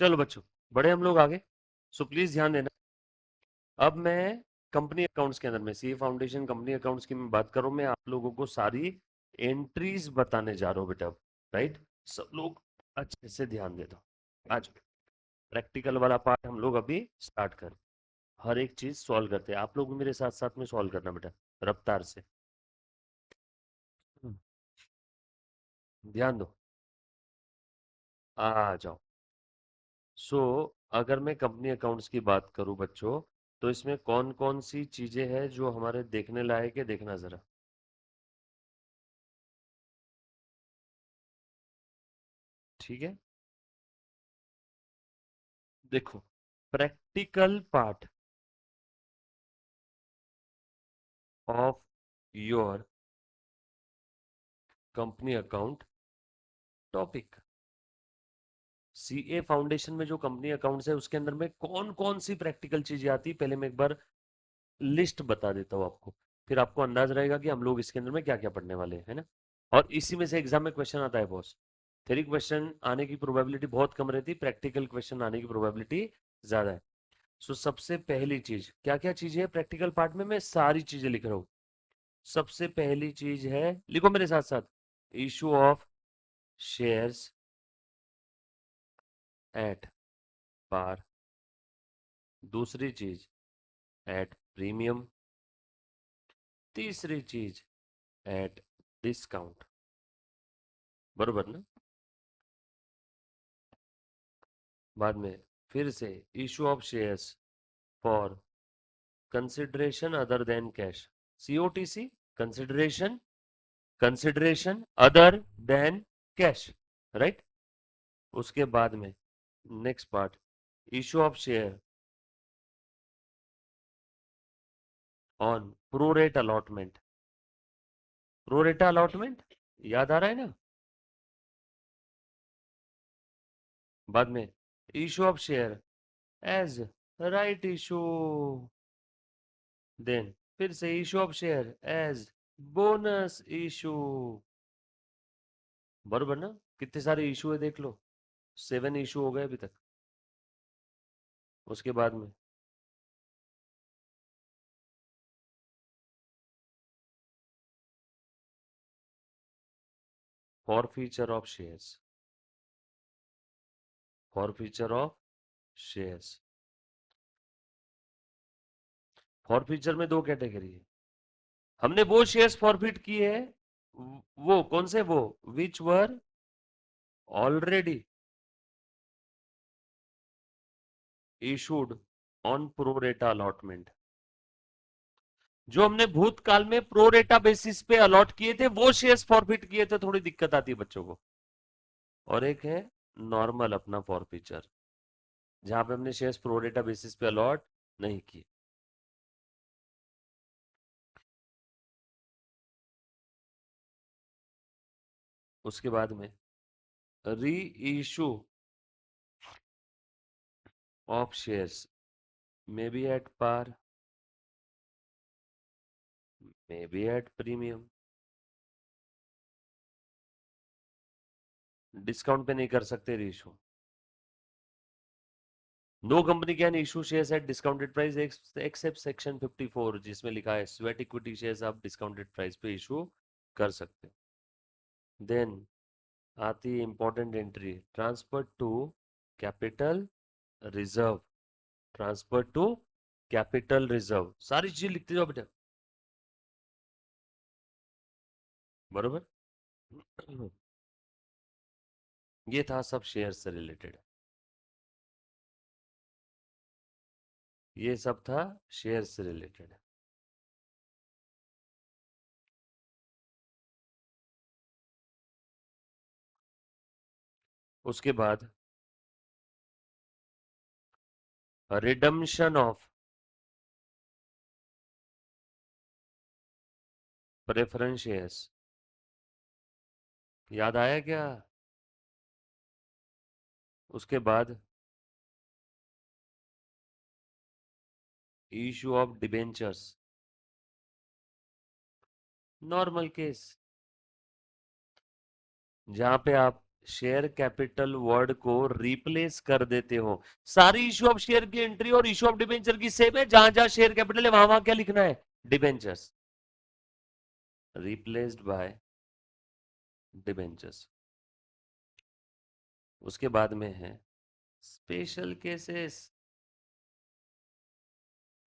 चलो बच्चों, बड़े हम लोग आगे। सो प्लीज ध्यान देना। अब मैं कंपनी अकाउंट्स के अंदर में सीए फाउंडेशन कंपनी अकाउंट्स की मैं बात करूं, मैं आप लोगों को सारी एंट्रीज बताने जा रहा हूं बेटा। राइट। सब लोग अच्छे से ध्यान दे दो। आज प्रैक्टिकल वाला पार्ट हम लोग अभी स्टार्ट कर, हर एक चीज सॉल्व करते हैं। आप लोग मेरे साथ साथ में सॉल्व करना बेटा, रफ्तार से। हम्म, ध्यान दो। आ जाओ। सो अगर मैं कंपनी अकाउंट्स की बात करूं बच्चों, तो इसमें कौन कौन सी चीजें हैं जो हमारे देखने लायक है, देखना जरा। ठीक है। देखो, practical part of your company account topic. CA foundation में जो कंपनी अकाउंट्स है उसके अंदर में कौन कौन सी प्रैक्टिकल चीजें आती है, पहले मैं एक बार लिस्ट बता देता हूँ आपको। फिर आपको अंदाज रहेगा कि हम लोग इसके अंदर में क्या क्या पढ़ने वाले हैं, है ना। और इसी में से एग्जाम में क्वेश्चन आता है बॉस। थ्योरी क्वेश्चन आने की प्रोबेबिलिटी बहुत कम रहती है, प्रैक्टिकल क्वेश्चन आने की प्रोबेबिलिटी ज्यादा है। सो सबसे पहली चीज, क्या क्या चीजें है प्रैक्टिकल पार्ट में, मैं सारी चीजें लिख रहा हूँ। सबसे पहली चीज है, लिखो मेरे साथ साथ, issue of shares at par. दूसरी चीज, एट प्रीमियम। तीसरी चीज, एट डिस्काउंट। बरोबर ना। बाद में फिर से, issue of shares for consideration other than cash. COTC, consideration, consideration other than cash. Right. उसके बाद में next part, issue of share on pro rata allotment. Pro rata allotment याद आ रहा है ना। बाद में issue of share as right issue. Then फिर से issue of share as bonus issue. बरोबर ना। कितने सारे इशू है देख लो, 7 इशू हो गए अभी तक। उसके बाद में for feature of shares, for feature of shares. For feature में दो कैटेगरी है। हमने वो शेयर्स फॉरफिट किए हैं, वो कौन से, वो which were already issued on pro rata allotment. जो हमने भूतकाल में प्रोरेटा बेसिस पे अलॉट किए थे वो शेयर्स फॉरफिट किए थे, थोड़ी दिक्कत आती है बच्चों को। और एक है नॉर्मल अपना फॉर फीचर, जहां पे हमने शेयर्स प्रोरेटा बेसिस पे अलॉट नहीं किए। उसके बाद में reissue of shares maybe at par, maybe at premium. Discount पे नहीं कर सकते reissue. No company can issue shares at discounted price except section 54, जिसमें लिखा है स्वेट इक्विटी शेयर्स आप डिस्काउंटेड प्राइस पे इशू कर सकते हो। देन आती है important entry, transfer to capital reserve. Transfer to capital reserve, सारी चीजें लिखते जाओ बेटा। बरोबर। ये था सब शेयर से रिलेटेड, ये सब था शेयर से रिलेटेड। उसके बाद रिडम्शन ऑफ प्रेफरेंस शेयर्स, याद आया क्या। उसके बाद issue of debentures, normal case, जहां पे आप शेयर कैपिटल वर्ड को रिप्लेस कर देते हो। सारी इश्यू ऑफ शेयर की एंट्री और इश्यू ऑफ डिबेंचर की सेम है, जहां जहां शेयर कैपिटल है वहां वहां क्या लिखना है, डिबेंचर्स, रिप्लेस्ड बाय डिबेंचर्स। उसके बाद में है special cases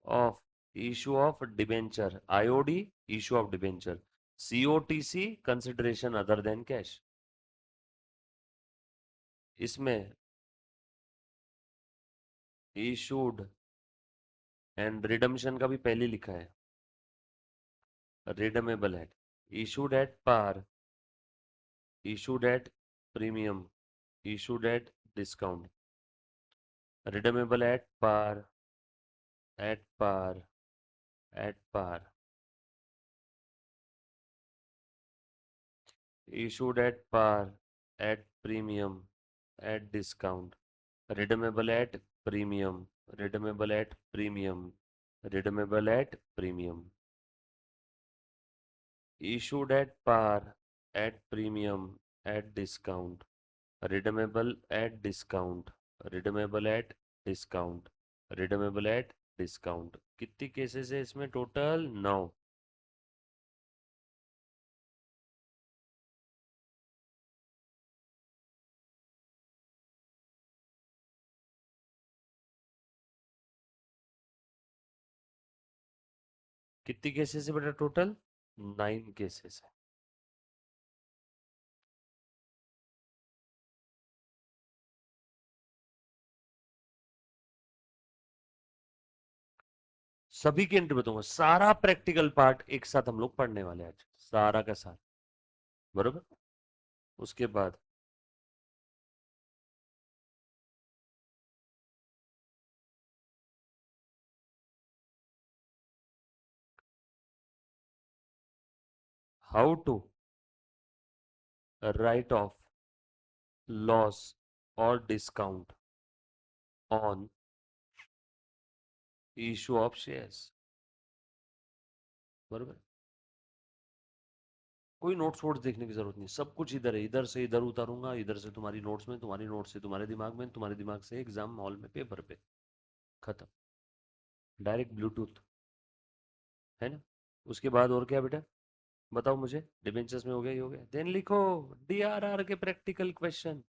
of issue of debenture, IOD issue of debenture, COTC consideration other than cash. इसमें इशूड एंड रिडम्पशन का भी पहले लिखा है, redeemable at, issued at par, issued at premium, issued at discount, redeemable at par, at par, at par, issued at par, at premium, at discount, redeemable at premium, redeemable at premium, redeemable at premium, issued at par, at premium, at discount, redeemable at discount, redeemable at discount, redeemable at discount। कितनी cases है इसमें total, 9। कितनी cases है बेटा total, 9 cases है। सभी की entry बताऊंगा, सारा प्रैक्टिकल पार्ट एक साथ हम लोग पढ़ने वाले हैं आज, सारा का सारा, बरोबर। उसके बाद how to write off loss और discount on issue of shares, बरोबर। कोई नोट्स वोट्स देखने की जरूरत नहीं, सब कुछ इधर है, इधर से इधर उतारूंगा, इधर से तुम्हारी नोट्स में, तुम्हारी नोट्स से तुम्हारे दिमाग में, तुम्हारे दिमाग से एग्जाम हॉल में पेपर पे, खत्म, डायरेक्ट ब्लूटूथ, है ना। उसके बाद और क्या बेटा, बताओ मुझे, डिबेंचर्स में हो गया, ये हो गया, देन लिखो डीआरआर के प्रैक्टिकल क्वेश्चन,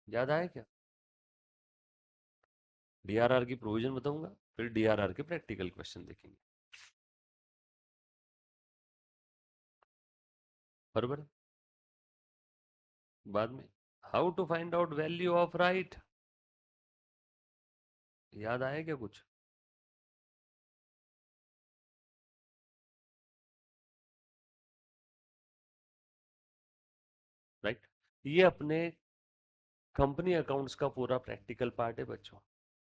याद आया क्या। डीआरआर की प्रोविजन बताऊंगा, फिर डीआरआर के प्रैक्टिकल क्वेश्चन देखेंगे, बरोबर। बाद में how to find out value of right, याद आया क्या कुछ। राइट, ये अपने कंपनी अकाउंट्स का पूरा प्रैक्टिकल पार्ट है बच्चों,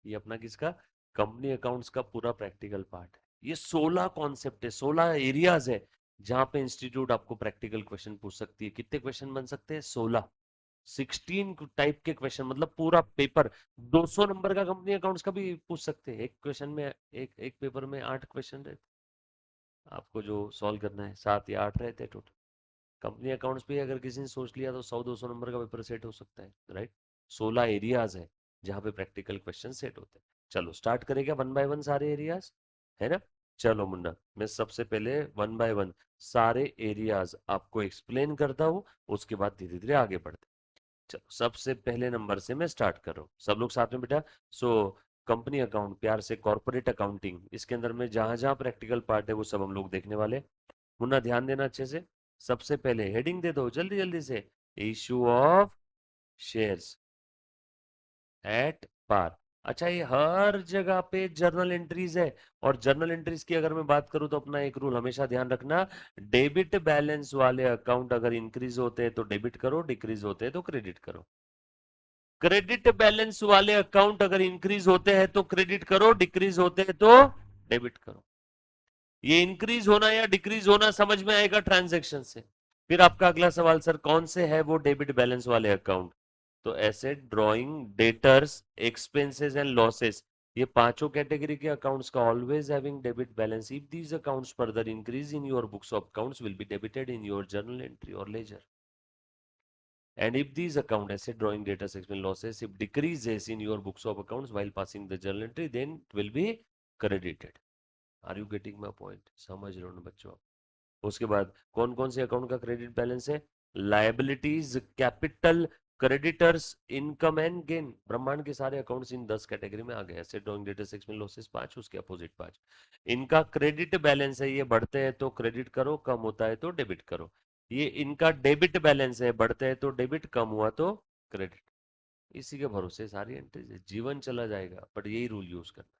ये अपना किसका, कंपनी अकाउंट्स का पूरा प्रैक्टिकल पार्ट है। ये 16 कॉन्सेप्ट है, 16 एरियाज है जहां पे इंस्टीट्यूट आपको प्रैक्टिकल क्वेश्चन पूछ सकती है। कितने क्वेश्चन बन सकते हैं, 16, 16 टाइप के क्वेश्चन, मतलब पूरा पेपर। 200 नंबर का कंपनी अकाउंट्स का भी पूछ सकते हैं, एक क्वेश्चन में, एक एक पेपर में 8 क्वेश्चन रहते, आपको जो सॉल्व करना है 7 या 8 रहते हैं टोटल। कंपनी अकाउंट्स पे अगर किसी ने सोच लिया तो 100-200 नंबर का पेपर सेट हो सकता है, राइट। 16 एरियाज है जहाँ पे प्रैक्टिकल क्वेश्चन सेट होते हैं। चलो स्टार्ट करेगा वन बाय वन सारे एरियाज, है ना। चलो मुन्ना, मैं सबसे पहले वन बाय वन सारे एरियाज आपको एक्सप्लेन करता हूँ, उसके बाद धीरे धीरे आगे बढ़ते हैं। चलो सबसे पहले नंबर से मैं स्टार्ट कर रहा हूँ, सब लोग साथ में बेटा। सो कंपनी अकाउंट, प्यार से कॉर्पोरेट अकाउंटिंग, इसके अंदर में जहां जहां प्रैक्टिकल पार्ट है वो सब हम लोग देखने वाले हैं। मुन्ना ध्यान देना अच्छे से। सबसे पहले हेडिंग दे दो जल्दी जल्दी से, issue of shares at par. अच्छा, ये हर जगह पे जर्नल एंट्रीज है, और जर्नल एंट्रीज की अगर मैं बात करूं तो अपना एक रूल हमेशा ध्यान रखना, डेबिट बैलेंस वाले अकाउंट अगर इंक्रीज होते हैं तो डेबिट करो, डिक्रीज होते हैं तो क्रेडिट करो। क्रेडिट बैलेंस वाले अकाउंट अगर इंक्रीज होते हैं तो क्रेडिट करो, डिक्रीज होते हैं तो डेबिट करो। ये इंक्रीज होना या डिक्रीज होना समझ में आएगा ट्रांजैक्शन से। फिर आपका अगला सवाल, सर कौन से है वो डेबिट बैलेंस वाले अकाउंट, तो asset, drawing, debtors, expenses and losses, ये पांचों कैटेगरी के अकाउंट्स का always having debit balance, if these accounts further increase in your books of accounts will be debited in your journal entry और laser. And if these account asset drawing data section losses if decreases in your books of accounts while passing the journal entry, then it will be credited. Are you getting my point? समझ रहे हो ना बच्चों? उसके बाद कौन कौन से अकाउंट का क्रेडिट बैलेंस है? Liabilities, capital, creditors, income and gain. ब्रह्मांड के सारे अकाउंट्स इन 10 कैटेगरी में आ गए। एसेट ड्रॉइंग डेटा सिक्स में लॉसेस 5, उसके अपोजिट 5। इनका क्रेडिट बैलेंस है, ये बढ़ते हैं तो क्रेडिट करो, कम होता है तो डेबिट करो। ये इनका डेबिट बैलेंस है, बढ़ते हैं तो डेबिट, कम हुआ तो क्रेडिट। इसी के भरोसे सारी एंट्रीज है, जीवन चला जाएगा, बट यही रूल यूज करना।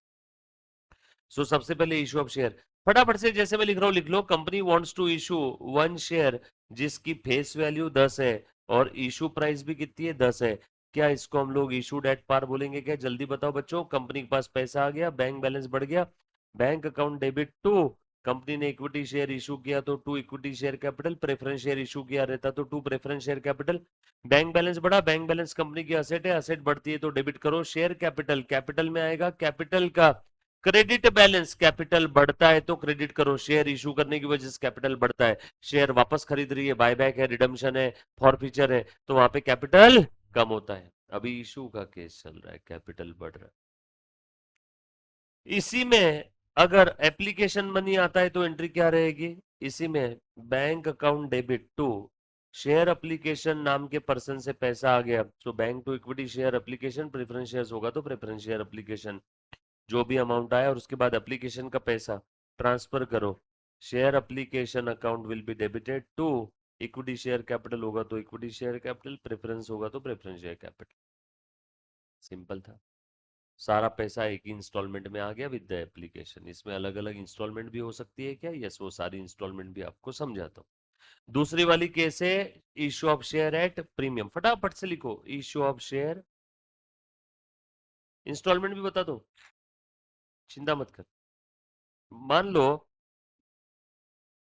सो सबसे पहले इशू ऑफ शेयर, फटाफट से जैसे मैं लिख रहा हूं लिख लो। Company wants to issue 1 share जिसकी फेस वैल्यू 10 है और इशू प्राइस भी कितनी है? 10 है। क्या इसको हम लोग इशूड एट पार बोलेंगे क्या? जल्दी बताओ बच्चों। कंपनी के पास पैसा आ गया, बैंक बैलेंस बढ़ गया, bank account debit to, company ने इक्विटी शेयर इशू किया तो 2 equity share capital, preference share issue किया रहता तो 2 preference share capital. Bank balance बढ़ा, बैंक बैलेंस कंपनी की असेट है, असेट बढ़ती है तो डेबिट करो, शेयर कैपिटल, कैपिटल में आएगा कैपिटल का क्रेडिट बैलेंस, कैपिटल बढ़ता है तो क्रेडिट करो, शेयर इशू करने की वजह से कैपिटल बढ़ता है, शेयर वापस खरीद रही है, बायबैक है, रिडम्पशन है, फॉरफीचर है, तो वहां पे कैपिटल कम होता है। अभी इशू का केस चल रहा है, कैपिटल बढ़ रहा है। इसी में अगर एप्लीकेशन मनी आता है तो एंट्री क्या रहेगी? इसी में bank account debit to share application नाम के पर्सन से पैसा आ गया, तो bank to equity share application, preference share होगा तो प्रेफरेंस शेयर एप्लीकेशन, जो भी अमाउंट आया और उसके बाद एप्लीकेशन का पैसा ट्रांसफर करो, share application account will be debited to equity share capital, होगा तो इक्विटी शेयर कैपिटल, प्रेफरेंस होगा तो प्रेफरेंस शेयर कैपिटल। सिंपल था, सारा पैसा एक ही इंस्टॉलमेंट में आ गया विद द एप्लीकेशन। इसमें अलग अलग इंस्टॉलमेंट भी हो सकती है क्या? यस, वो सारी इंस्टॉलमेंट भी आपको समझाता हूँ। दूसरी वाली केस है issue of share at premium, फटाफट से लिखो, इशू ऑफ शेयर, इंस्टॉलमेंट भी बता दो, चिंता मत कर। मान लो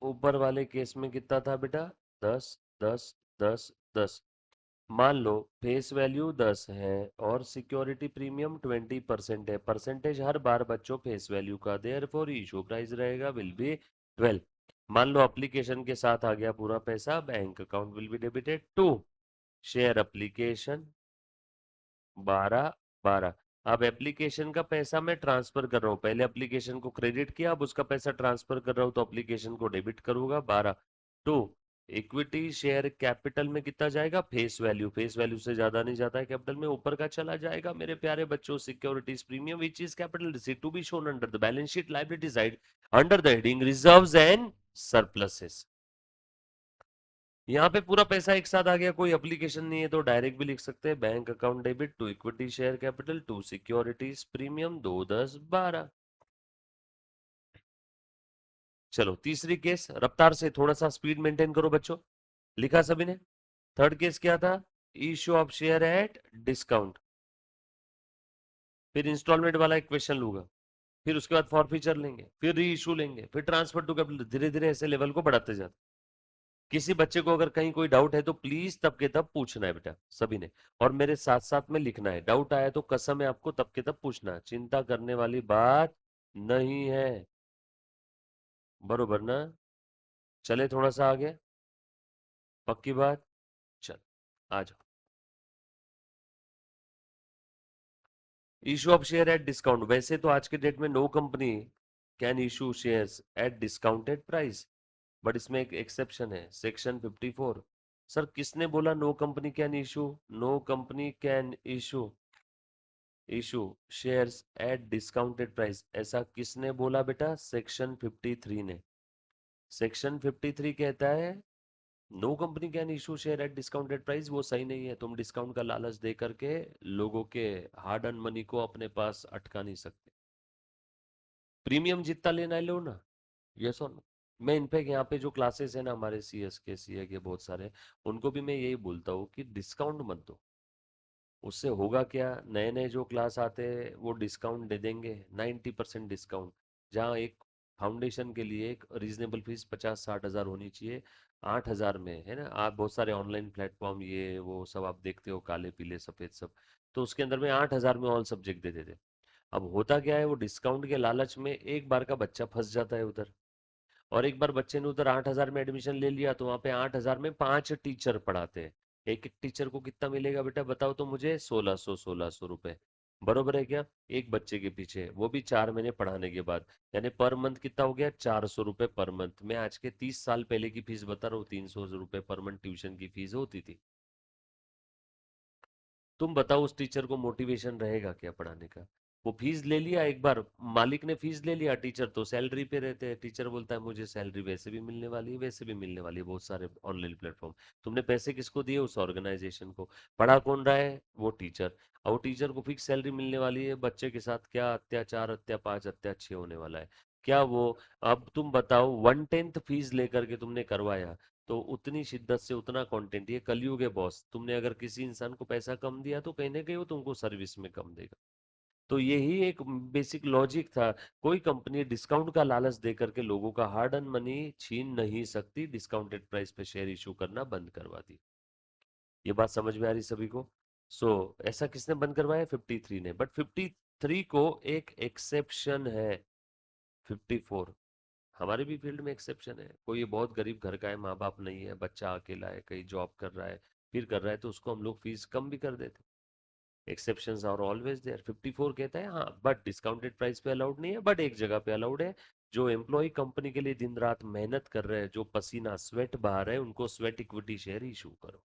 ऊपर वाले केस में कितना था बेटा? 10, 10, 10, 10। मान लो फेस वैल्यू 10 है और सिक्योरिटी प्रीमियम 20% है, परसेंटेज हर बार बच्चों फेस वैल्यू का, देयरफॉर इशू प्राइस रहेगा विल बी 12। मान लो एप्लीकेशन के साथ आ गया पूरा पैसा, bank account will be debited to share application 12, 12। अब एप्लीकेशन का पैसा मैं ट्रांसफर कर रहा हूँ, पहले एप्लीकेशन को क्रेडिट किया, अब उसका पैसा ट्रांसफर कर रहा हूँ तो एप्लीकेशन को डेबिट करूंगा 12 टू इक्विटी शेयर कैपिटल में कितना जाएगा? फेस वैल्यू, फेस वैल्यू से ज्यादा नहीं जाता है कैपिटल में, ऊपर का चला जाएगा मेरे प्यारे बच्चों, securities premium which is capital receipt to be shown under the balance sheet liability side under the heading reserves and surpluses. यहाँ पे पूरा पैसा एक साथ आ गया, कोई एप्लीकेशन नहीं है तो डायरेक्ट भी लिख सकते हैं, bank account debit to equity share capital to securities premium 2, 10, 12। चलो तीसरी केस, रफ्तार से थोड़ा सा स्पीड मेंटेन करो बच्चों, लिखा सभी ने? थर्ड केस क्या था? Issue of share at discount, फिर इंस्टॉलमेंट वाला एक क्वेश्चन लूंगा, फिर उसके बाद फॉरफीचर लेंगे, फिर री इशू लेंगे, फिर ट्रांसफर टू कैपिटल, धीरे धीरे ऐसे लेवल को बढ़ाते जाते। किसी बच्चे को अगर कहीं कोई डाउट है तो प्लीज तब के तब पूछना है बेटा सभी ने, और मेरे साथ साथ में लिखना है। डाउट आया तो कसम है आपको तब के तब पूछना है, चिंता करने वाली बात नहीं है, बरोबर ना? चले थोड़ा सा आगे, पक्की बात? चल आ जाओ। Issue of share at discount, वैसे तो आज के डेट में no company can issue shares at discounted price, but इसमें एक एक्सेप्शन है, सेक्शन 54। सर किसने बोला no company can issue? No company can issue shares at discounted price, ऐसा किसने बोला बेटा? सेक्शन 53 ने। सेक्शन 53 कहता है no company can issue share at discounted price, वो सही नहीं है। तुम डिस्काउंट का लालच दे करके लोगों के हार्ड अर्न मनी को अपने पास अटका नहीं सकते। प्रीमियम जितना लेना है लो ना, यस और नो। मैं इनफैक्ट यहाँ पे जो क्लासेस है ना हमारे सीएस के सीए के बहुत सारे, उनको भी मैं यही बोलता हूँ कि डिस्काउंट मत दो। उससे होगा क्या, नए नए जो क्लास आते हैं वो डिस्काउंट दे देंगे, 90% डिस्काउंट, जहाँ एक फाउंडेशन के लिए एक रीजनेबल फीस 50-60 हज़ार होनी चाहिए, 8 हज़ार में है ना। आप बहुत सारे ऑनलाइन प्लेटफॉर्म ये वो सब आप देखते हो, काले पीले सफेद सब, तो उसके अंदर में 8 हज़ार में ऑल सब्जेक्ट देते थे। अब होता क्या है, वो डिस्काउंट के लालच में एक बार का बच्चा फंस जाता है उधर, और एक बार बच्चे ने उधर 8 हज़ार में एडमिशन ले लिया तो वहाँ पे 8 हज़ार में 5 टीचर पढ़ाते हैं, एक एक टीचर को कितना मिलेगा बेटा बताओ तो मुझे, 1600 रुपए, बरोबर है क्या? एक बच्चे के पीछे, वो भी 4 महीने पढ़ाने के बाद, यानी पर मंथ कितना हो गया, 400 रुपए पर मंथ। मैं आज के 30 साल पहले की फीस बता रहा हूँ, 300 रुपए पर मंथ ट्यूशन की फीस होती थी। तुम बताओ उस टीचर को मोटिवेशन रहेगा क्या पढ़ाने का? वो फीस ले लिया एक बार, मालिक ने फीस ले लिया, टीचर तो सैलरी पे रहते हैं, टीचर बोलता है मुझे सैलरी वैसे भी मिलने वाली है, वैसे भी मिलने वाली है, बहुत सारे ऑनलाइन प्लेटफॉर्म। तुमने पैसे किसको दिए, उस ऑर्गेनाइजेशन को। पढ़ा कौन रहा है, वो टीचर। और वो टीचर को फिक्स सैलरी मिलने वाली है, बच्चे के साथ क्या अत्याचार, अत्यापाच, अत्याच्छे होने वाला है, क्या वो। अब तुम बताओ 1/10 फीस लेकर के तुमने करवाया, तो उतनी शिद्दत से उतना कंटेंट, ये कलयुग है बॉस। तुमने अगर किसी इंसान को पैसा कम दिया तो कहीं ना कहीं वो तुमको सर्विस में कम देगा। तो यही एक बेसिक लॉजिक था। कोई कंपनी डिस्काउंट का लालच दे करके लोगों का हार्ड अर्न मनी छीन नहीं सकती, डिस्काउंटेड प्राइस पे शेयर इशू करना बंद करवा दी। ये बात समझ में आ रही सभी को? सो ऐसा किसने बंद करवाया, 53 ने। बट 53 को एक एक्सेप्शन है, 54। हमारे भी फील्ड में एक्सेप्शन है, कोई बहुत गरीब घर का है, माँ बाप नहीं है, बच्चा अकेला है, कहीं जॉब कर रहा है, फिर कर रहा है, तो उसको हम लोग फीस कम भी कर देते। Exceptions are always there. 54 कहता है हाँ बट डिस्काउंटेड प्राइस पे अलाउड नहीं है, बट एक जगह पे अलाउड है। जो एम्प्लॉय कंपनी के लिए दिन रात मेहनत कर रहे हैं, जो पसीना स्वेट बहा रहे हैं, उनको स्वेट इक्विटी शेयर इशू करो।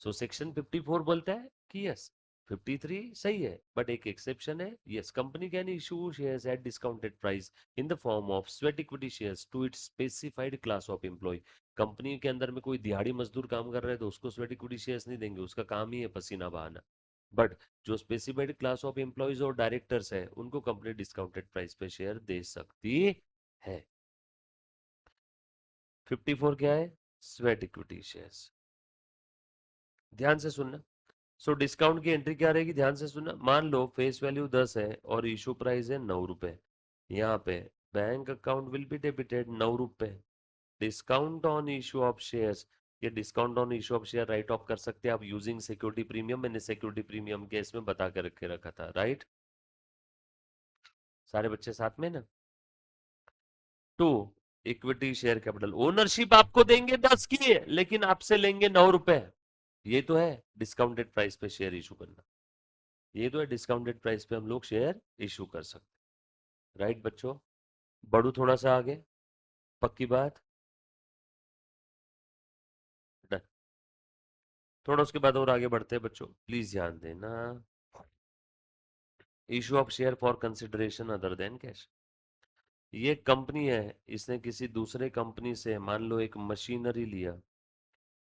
सो सेक्शन 54 बोलता है कि यस, 53 सही है, बट एक एक्सेप्शन है। Yes, company can issue shares at discounted price in the form of sweat equity shares to its specified class of employ. Company के अंदर में कोई दिहाड़ी मजदूर काम कर रहा है तो उसको स्वेट इक्विटी शेयर्स नहीं देंगे, उसका काम ही है पसीना बहाना। बट जो स्पेसिफाइड क्लास ऑफ एम्प्लॉयज और डायरेक्टर्स है, उनको कंपनी डिस्काउंटेड प्राइस पे शेयर दे सकती है। 54 क्या है, स्वेट इक्विटी शेयर्स। ध्यान से सुनना। सो डिस्काउंट की एंट्री क्या रहेगी, ध्यान से सुनना। मान लो फेस वैल्यू 10 है और इशू प्राइस है 9 रुपए। यहाँ पे bank account will be debited 9 रुपए। Discount on issue of shares, ये discount on issue of share write off कर सकते हैं आप यूजिंग सिक्योरिटी प्रीमियम। मैंने सिक्योरिटी प्रीमियम केस में बता के रखे रखा था, राइट? सारे बच्चे साथ में ना? To, equity share capital, ownership आपको देंगे 10 की, लेकिन आपसे लेंगे 9 रुपए। ये तो है डिस्काउंटेड प्राइस पे शेयर इशू करना। ये तो है डिस्काउंटेड प्राइस पे हम लोग शेयर इशू कर सकते हैं, राइट बच्चों? बढ़ू थोड़ा सा आगे, पक्की बात? डन। थोड़ा उसके बाद और आगे बढ़ते हैं बच्चों, प्लीज ध्यान देना। Issue of share for consideration other than cash. ये कंपनी है, इसने किसी दूसरे कंपनी से मान लो एक मशीनरी लिया।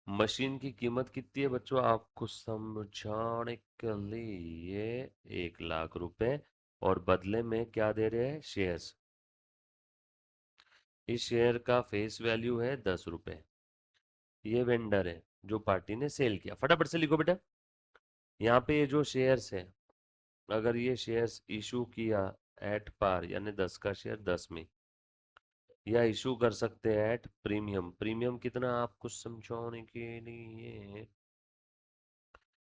मशीन की कीमत कितनी है बच्चों, आपको समझाने के लिए 1 लाख रुपए, और बदले में क्या दे रहे हैं, शेयर्स। इस शेयर का फेस वैल्यू है 10 रुपए। ये वेंडर है जो पार्टी ने सेल किया। फटाफट से लिखो बेटा। यहाँ पे ये जो शेयर्स है, अगर ये शेयर्स इशू किया एट पार, यानी 10 का शेयर 10 में, या इशू कर सकते हैं एट प्रीमियम। प्रीमियम कितना, आपको समझाने के लिए,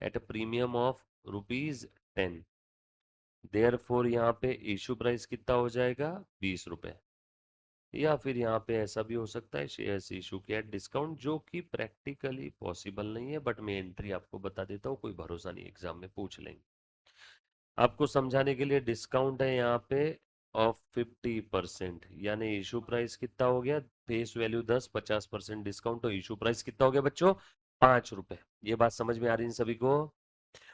at premium of rupees 10। Therefore यहाँ पे इशू प्राइस कितना हो जाएगा, 20 रुपए। या फिर यहाँ पे ऐसा भी हो सकता है, शेयर्स इशू किया डिस्काउंट, जो कि प्रैक्टिकली पॉसिबल नहीं है, बट मैं एंट्री आपको बता देता हूँ, कोई भरोसा नहीं, एग्जाम में पूछ लेंगे। आपको समझाने के लिए, डिस्काउंट है यहाँ पे ऑफ 50%, यानी इशू प्राइस कितना हो गया, फेस वैल्यू 10, 50% डिस्काउंट, तो इशू प्राइस कितना हो गया बच्चों, 5 रुपए। ये बात समझ में आ रही है सभी को?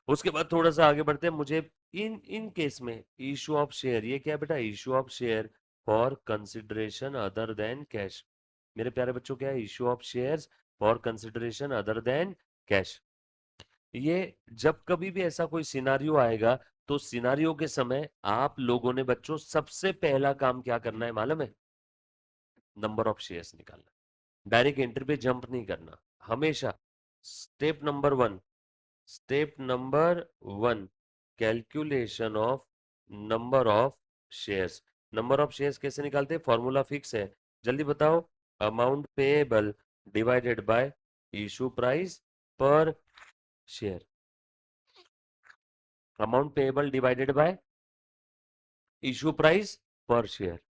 उसके बाद थोड़ा सा आगे बढ़ते हैं। मुझे इन इन केस में इशू ऑफ शेयर, ये क्या है बेटा, issue of share for consideration other than cash. मेरे प्यारे बच्चों, क्या है, issue of shares for consideration other than cash. ये जब कभी भी ऐसा कोई सिनारियो आएगा, तो सिनारियो के समय आप लोगों ने बच्चों सबसे पहला काम क्या करना है मालूम है, नंबर ऑफ शेयर्स निकालना। डायरेक्ट एंट्री पे जंप नहीं करना, हमेशा step number 1, step number 1, calculation of number of shares. Number of shares कैसे निकालते हैं, फॉर्मूला फिक्स है, जल्दी बताओ। Amount payable divided by issue price per share. Amount payable divided by issue price per share.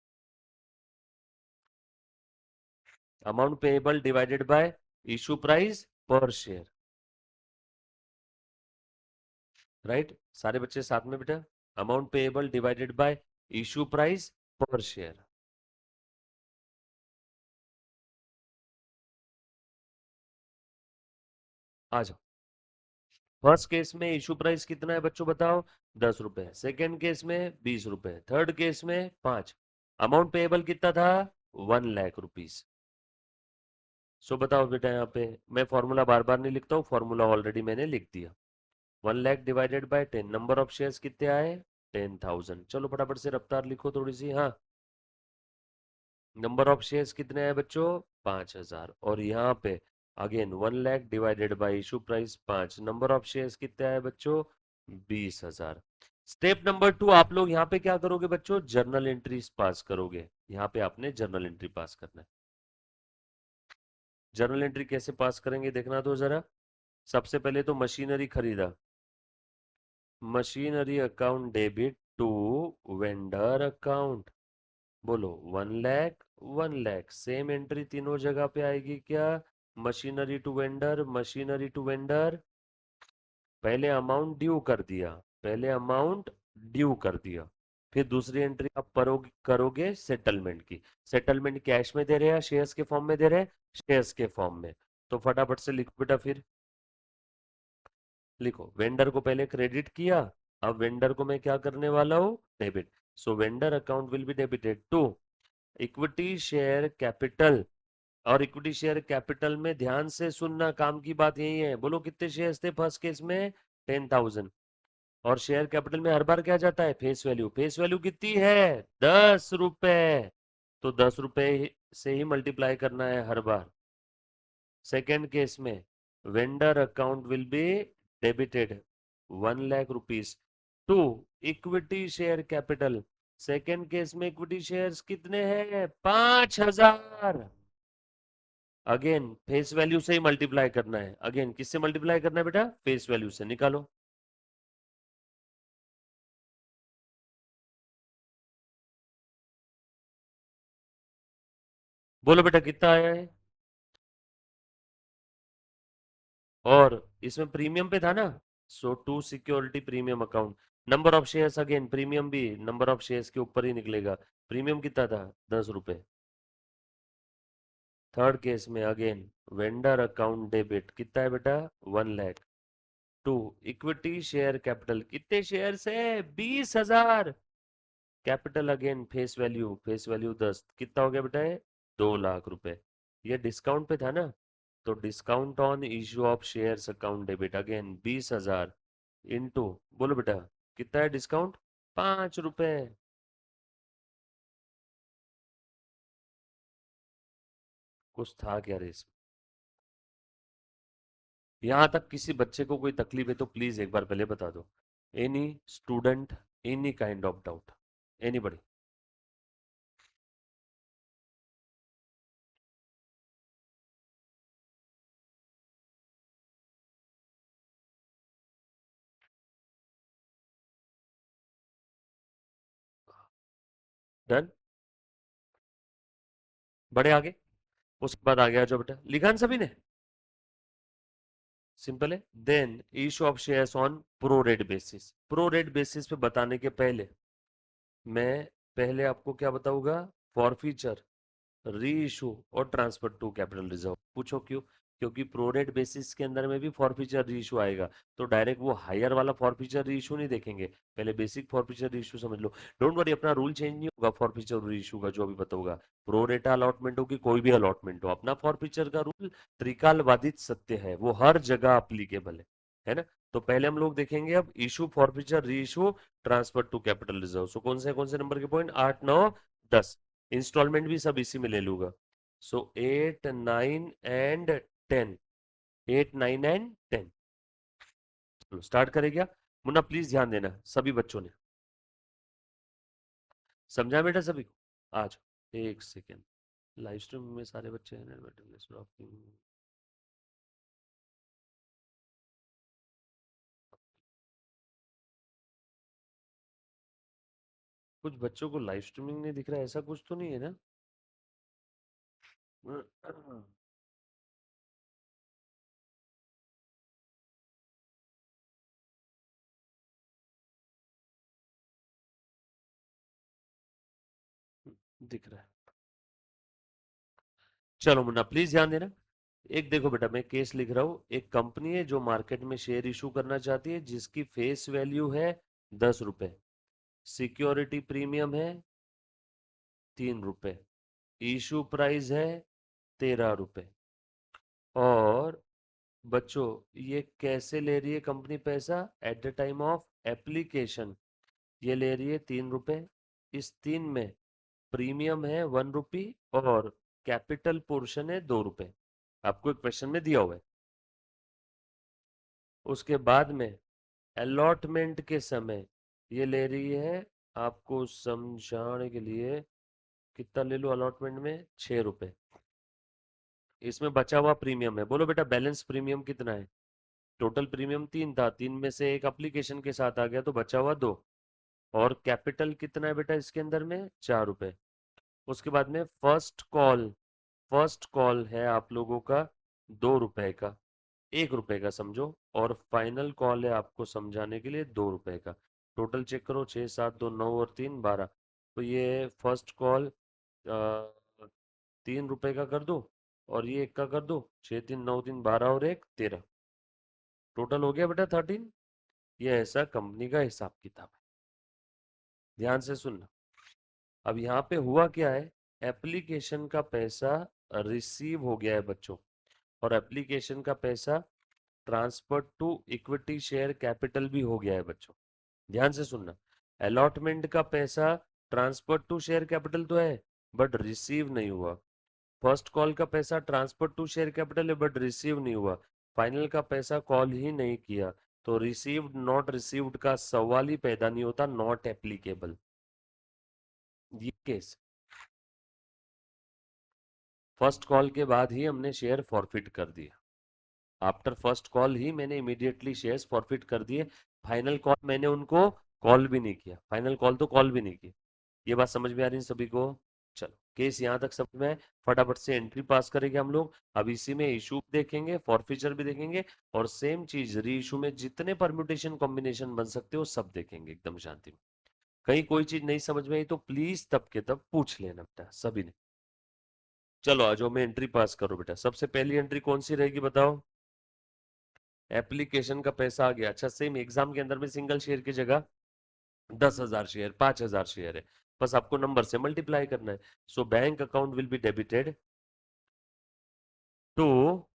Amount payable divided by issue price per share, right. सारे बच्चे साथ में बेटा, amount payable divided by issue price per share. आ जाओ। First case में issue price कितना है बच्चों बताओ, 10 रुपए। सेकेंड केस में 20 रुपए। थर्ड केस में 5। अमाउंट पेएबल कितना था, 1 लाख रुपीज। सो बताओ बेटा, यहाँ पे मैं फॉर्मूला बार बार नहीं लिखता हूँ, फॉर्मूला ऑलरेडी मैंने लिख दिया। 1 lakh divided by 10, number of shares कितने आए, 10,000। चलो फटाफट से रफ्तार लिखो थोड़ी सी, हाँ। नंबर ऑफ शेयर्स कितने हैं बच्चों, 5,000। और यहाँ पे again 1 lakh divided by issue price 5, number of shares कितने आए बच्चों, 20,000। स्टेप नंबर 2, आप लोग यहाँ पे क्या करोगे बच्चों, जर्नल एंट्री पास करोगे। यहाँ पे आपने जर्नल एंट्री पास करना है। जर्नल एंट्री कैसे पास करेंगे देखना तो जरा। सबसे पहले तो मशीनरी खरीदा, machinery account debit to vendor account. बोलो 1 लाख 1 लाख, सेम एंट्री तीनों जगह पे आएगी क्या, machinery to vendor, machinery to vendor. पहले अमाउंट ड्यू कर दिया, पहले अमाउंट ड्यू कर दिया। फिर दूसरी एंट्री आप करोगे सेटलमेंट की। सेटलमेंट कैश में दे रहे हैं, शेयर्स के फॉर्म में दे रहे हैं, शेयर्स के फॉर्म में। तो फटाफट से लिखो बेटा, फिर लिखो, वेंडर को पहले क्रेडिट किया, अब वेंडर को मैं क्या करने वाला हूँ, debit. So vendor account will be debited to equity share capital. और इक्विटी शेयर कैपिटल में ध्यान से सुनना, काम की बात यही है। बोलो कितने शेयर्स थे फर्स्ट केस में, 10,000। और शेयर कैपिटल में हर बार क्या जाता है, फेस वैल्यू। फेस वैल्यू कितनी है, 10 रुपए। तो 10 रुपए से ही मल्टीप्लाई करना है हर बार। सेकेंड केस में vendor account will be debited 1 lakh rupees to equity share capital. Second case में इक्विटी शेयर्स कितने हैं, 5,000। अगेन फेस वैल्यू से ही मल्टीप्लाई करना है। अगेन किससे मल्टीप्लाई करना है बेटा, फेस वैल्यू से। निकालो। बोलो बेटा कितना आया है। और इसमें प्रीमियम पे था ना, so to security premium account. Number of shares, again premium भी नंबर ऑफ शेयर्स के ऊपर ही निकलेगा। प्रीमियम कितना था, 10 रुपए। थर्ड केस में अगेन वेंडर अकाउंट डेबिट कितना है बेटा, 1 lakh to equity share capital. कितने शेयर है, 20,000। Capital again face value, face value 10, कितना हो गया बेटा ये, 2 लाख रुपए। ये डिस्काउंट पे था ना, तो discount on issue of shares account debit again 20,000 into, बोलो बेटा कितना है डिस्काउंट, 5 रुपए। कुछ था क्या रेस। यहां तक किसी बच्चे को कोई तकलीफ है तो प्लीज एक बार पहले बता दो। Any student, any kind of doubt, anybody. Done, बड़े आगे। उसके बाद आ गया जो बेटा, लिखा ना सभी ने, सिंपल है। Then issue of shares on pro rate basis. Pro rate basis पे बताने के पहले मैं पहले आपको क्या बताऊंगा, फॉर फ्यूचर, री इशू और ट्रांसफर टू कैपिटल रिजर्व। पूछो क्यों, क्योंकि प्रोरेट बेसिस के अंदर में भी फॉरफीचर री इशू आएगा। तो डायरेक्ट वो हायर वाला फॉरफीचर री इशू नहीं देखेंगे, पहले बेसिक फॉरफीचर री इशू समझ लो। डोंट वरी, अपना रूल चेंज नहीं होगा फॉरफीचर री इशू का, जो अभी बताऊंगा। प्रोरेटा अलॉटमेंट हो कि कोई भी अलॉटमेंट हो, अपना फॉरफीचर का रूल त्रिकाल बाधित सत्य है, वो हर जगह अप्लीकेबल है ना। तो पहले हम लोग देखेंगे अब issue, forfeiture, reissue, transfer to capital reserve. So कौन से नंबर के पॉइंट, 8, 9, 10। इंस्टॉलमेंट भी सब इसी में ले लूंगा। सो 8, 9 एंड 10। 8, 9 एंड 10। चलो स्टार्ट करें क्या। मुन्ना प्लीज ध्यान देना सभी बच्चों ने, समझा बेटा सभी को। आज एक सेकेंड, लाइव स्ट्रीम में सारे बच्चे हैं। कुछ बच्चों को लाइव स्ट्रीमिंग नहीं दिख रहा है, ऐसा कुछ तो नहीं है ना। दिख रहा है। चलो मुन्ना प्लीज ध्यान देना। एक देखो बेटा, मैं केस लिख रहा हूं। एक कंपनी है जो मार्केट में शेयर इशू करना चाहती है, जिसकी फेस वैल्यू है 10 रुपए, सिक्योरिटी प्रीमियम है 3 रुपए, इशू प्राइस है 13 रुपए। और बच्चों, ये कैसे ले रही है कंपनी पैसा? Eight the time of application ये ले रही है 3 रुपए। इस 3 में प्रीमियम है 1 रुपी और कैपिटल पोर्शन है 2 रुपए। आपको एक क्वेश्चन में दिया हुआ है। उसके बाद में अलॉटमेंट के समय ये ले रही है, आपको समझाने के लिए, कितना ले लो अलॉटमेंट में? 6 रुपए। इसमें बचा हुआ प्रीमियम है, बोलो बेटा बैलेंस प्रीमियम कितना है? टोटल प्रीमियम 3 था, 3 में से एक एप्लीकेशन के साथ आ गया तो बचा हुआ 2। और कैपिटल कितना है बेटा इसके अंदर में? 4 रुपए। उसके बाद में फर्स्ट कॉल है आप लोगों का 2 रुपए का, 1 रुपए का समझो। और फाइनल कॉल है आपको समझाने के लिए 2 रुपए का। टोटल चेक करो, 6 7 2 9 और 3 12। तो ये फर्स्ट कॉल 3 रुपए का कर दो, और ये एक का कर दो, 6 3 9 3 12 और एक 13। टोटल हो गया बेटा 13। ये ऐसा कंपनी का हिसाब किताब है। ध्यान से सुनना। अब यहाँ पे हुआ क्या है, एप्लीकेशन का पैसा रिसीव हो गया है बच्चों, और एप्लीकेशन का पैसा transfer to equity share capital भी हो गया है बच्चों। ध्यान से सुनना। अलॉटमेंट का पैसा ट्रांसफर टू शेयर कैपिटल तो है, बट रिसीव नहीं हुआ। फर्स्ट कॉल का पैसा ट्रांसफर टू शेयर कैपिटल है, बट रिसीव नहीं हुआ। फाइनल का पैसा कॉल ही नहीं किया, तो रिसीव्ड नॉट रिसीव्ड का सवाल ही पैदा नहीं होता, नॉट एप्लीकेबल। ये केस फर्स्ट कॉल के बाद ही हमने शेयर फॉरफिट कर दिया। आफ्टर फर्स्ट कॉल ही मैंने इमीडिएटली शेयर्स फॉरफिट कर दिए। फाइनल कॉल मैंने उनको कॉल भी नहीं किया, फाइनल कॉल तो कॉल भी नहीं की। ये बात समझ में आ रही है सभी को? चलो केस यहाँ तक समझ में आए, फटाफट से एंट्री पास करेंगे हम लोग। अब इसी में इशू देखेंगे, फॉरफिचर भी देखेंगे, और सेम चीज री इशू में जितने परम्यूटेशन कॉम्बिनेशन बन सकते हो सब देखेंगे एकदम शांति में। कहीं कोई चीज नहीं समझ में आई तो प्लीज तब के तब पूछ लेना बेटा सभी ने। चलो आ जाओ, मैं एंट्री पास करो बेटा। सबसे पहली एंट्री कौन सी रहेगी बताओ? एप्लीकेशन का पैसा आ गया। अच्छा, सेम एग्जाम के अंदर में सिंगल शेयर की जगह 10,000 शेयर, 5,000 शेयर है, बस आपको नंबर से मल्टीप्लाई करना है। So bank account will be debited to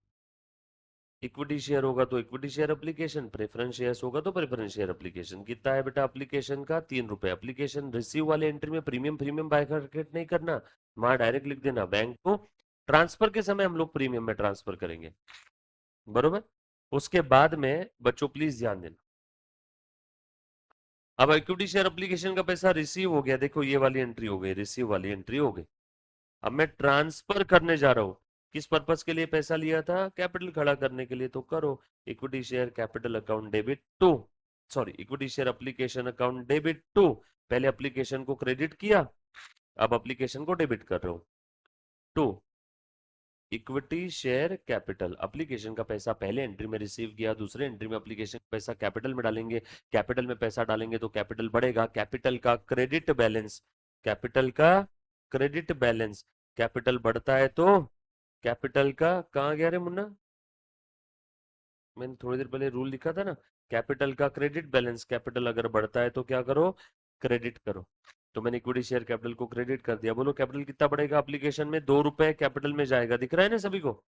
equity share, होगा तो equity share application, preference shares होगा तो प्रेफरेंस शेयर एप्लीकेशन। कितना है बेटा एप्लीकेशन का? 3 रुपए। एप्लीकेशन रिसीव वाले एंट्री में प्रीमियम प्रीमियम बाइफरकेट नहीं करना, वहां डायरेक्ट लिख देना बैंक को। ट्रांसफर के समय हम लोग प्रीमियम में ट्रांसफर करेंगे, बरोबर। उसके बाद में बच्चों प्लीज ध्यान देना। अब इक्विटी शेयर एप्लीकेशन का पैसा रिसीव हो गया, देखो ये वाली एंट्री हो गई, रिसीव वाली एंट्री हो गई। अब मैं ट्रांसफर करने जा रहा हूं। किस पर्पस के लिए पैसा लिया था? कैपिटल खड़ा करने के लिए, तो करो equity share capital account debit to, sorry equity share application account debit to. पहले एप्लीकेशन को क्रेडिट किया, अब एप्लीकेशन को डेबिट कर रहा हूं। To equity share capital, application का पैसा पहले एंट्री में रिसीव किया, दूसरे एंट्री में एप्लीकेशन का पैसा कैपिटल में डालेंगे। कैपिटल में पैसा डालेंगे तो कैपिटल बढ़ेगा, कैपिटल का क्रेडिट बैलेंस, कैपिटल का क्रेडिट बैलेंस। कैपिटल बढ़ता है तो कैपिटल का, कहाँ गया रे मुन्ना? मैंने थोड़ी देर पहले रूल लिखा था ना, कैपिटल का क्रेडिट बैलेंस। कैपिटल अगर बढ़ता है तो क्या करो? क्रेडिट करो। तो मैंने इक्विटी शेयर कैपिटल को क्रेडिट कर दिया। बोलो कैपिटल कितना बढ़ेगा एप्लीकेशन में? 2 रुपए कैपिटल में जाएगा, दिख रहा है ना सभी को?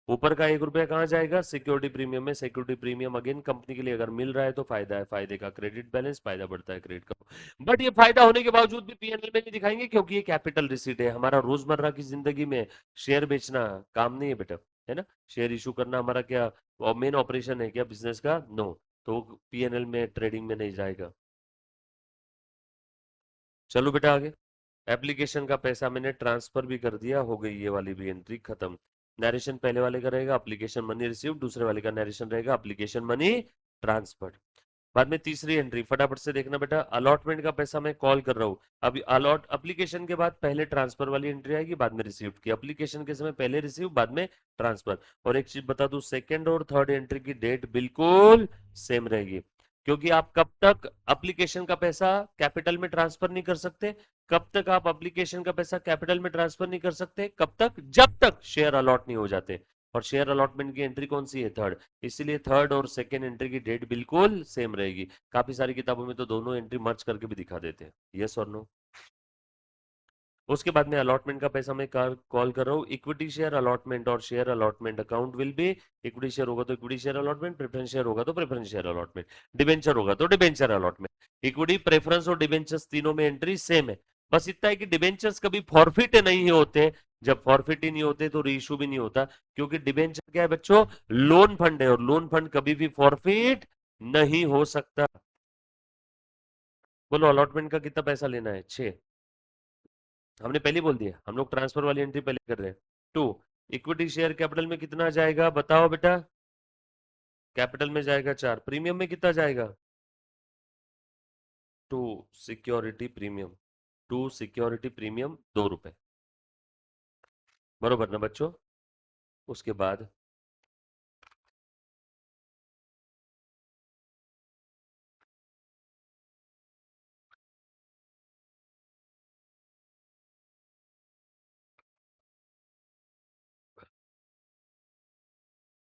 ऊपर का 1 रुपया कहाँ जाएगा? सिक्योरिटी प्रीमियम में। सिक्योरिटी प्रीमियम अगेन कंपनी के लिए अगर मिल रहा है तो फायदा है, फायदे का क्रेडिट बैलेंस, फायदा बढ़ता है क्रेडिट का। बट ये फायदा होने के बावजूद भी पीएनएल में नहीं दिखाएंगे, क्योंकि ये कैपिटल रिसीट है। हमारा रोजमर्रा की जिंदगी में शेयर बेचना काम नहीं है बेटा, है ना। शेयर इशू करना हमारा क्या मेन ऑपरेशन है क्या बिजनेस का? नो। तो पीएनएल में ट्रेडिंग में नहीं जाएगा। चलो बेटा आगे। एप्लीकेशन का पैसा मैंने ट्रांसफर भी कर दिया, हो गई ये वाली भी एंट्री खत्म। नरेशन पहले वाले का रहेगा एप्लीकेशन मनी रिसीव, दूसरे वाले का नरेशन रहेगा एप्लीकेशन मनी ट्रांसफर्ड। बाद में तीसरी एंट्री फटाफट से देखना बेटा, अलॉटमेंट का पैसा मैं कॉल कर रहा हूँ। अभी अलॉट एप्लीकेशन के बाद पहले ट्रांसफर वाली एंट्री आएगी, बाद में रिसीव की। एप्लीकेशन के समय पहले रिसीव, बाद में ट्रांसफर। और एक चीज बता दूं, सेकंड और थर्ड एंट्री की डेट बिल्कुल सेम रहेगी, क्योंकि आप कब तक एप्लीकेशन का पैसा कैपिटल में ट्रांसफर नहीं कर सकते? कब तक आप एप्लीकेशन का पैसा कैपिटल में ट्रांसफर नहीं कर सकते? कब तक? जब तक शेयर अलॉट नहीं हो जाते। और शेयर अलॉटमेंट की एंट्री कौन सी है? थर्ड। इसलिए थर्ड और सेकेंड एंट्री की डेट बिल्कुल सेम रहेगी। काफी सारी किताबों में तो दोनों एंट्री मर्ज करके भी दिखा देते हैं। यस और नो? उसके बाद में अलॉटमेंट का पैसा मैं कॉल कर रहा हूँ इक्विटी शेयर अलॉटमेंट और share allotment account will B. Equity share होगा तो equity share allotment, preference share होगा तो प्रेफरेंस शेयर अलॉटमेंट, डिबेंचर होगा तो डिबेंचर अलॉटमेंट। इक्विटी, प्रेफरेंस और डिबेंचर्स तीनों में एंट्री सेम है। बस इतना है कि डिबेंचर्स कभी फॉरफिट नहीं होते। जब फॉरफिट ही नहीं होते तो रीइश्यू भी नहीं होता, क्योंकि डिबेंचर क्या है बच्चों? लोन फंड है, और लोन फंड कभी भी फॉरफिट नहीं हो सकता। बोलो अलॉटमेंट का कितना पैसा लेना है? 6। हमने पहले ही बोल दिया, हम लोग ट्रांसफर वाली एंट्री पहले कर रहे हैं। 2। इक्विटी शेयर कैपिटल में कितना जाएगा बताओ बेटा? कैपिटल में जाएगा 4, प्रीमियम में कितना जाएगा? 2 सिक्योरिटी प्रीमियम। 2 सिक्योरिटी प्रीमियम 2 रुपए। बरोबर ना बच्चों? उसके बाद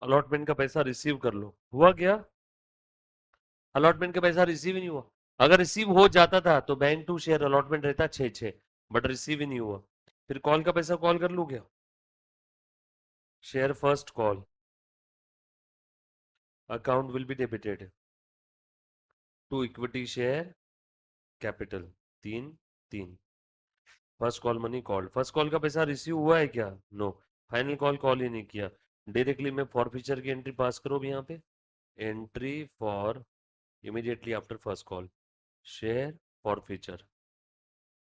अलॉटमेंट का पैसा रिसीव कर लो। हुआ क्या? अलॉटमेंट का पैसा रिसीव ही नहीं हुआ। अगर रिसीव हो जाता था तो बैंक टू शेयर अलॉटमेंट रहता 6-6, बट रिसीव ही नहीं हुआ। फिर कॉल का पैसा कॉल कर लू क्या? Share first call, account will be debited to equity share capital. 3-3। First call money called. First call का पैसा रिसीव हुआ है क्या? नो। फाइनल कॉल कॉल ही नहीं किया। डायरेक्टली मैं फॉरफीचर की एंट्री पास करो भी यहाँ पे। Entry for immediately after first call share forfeiture.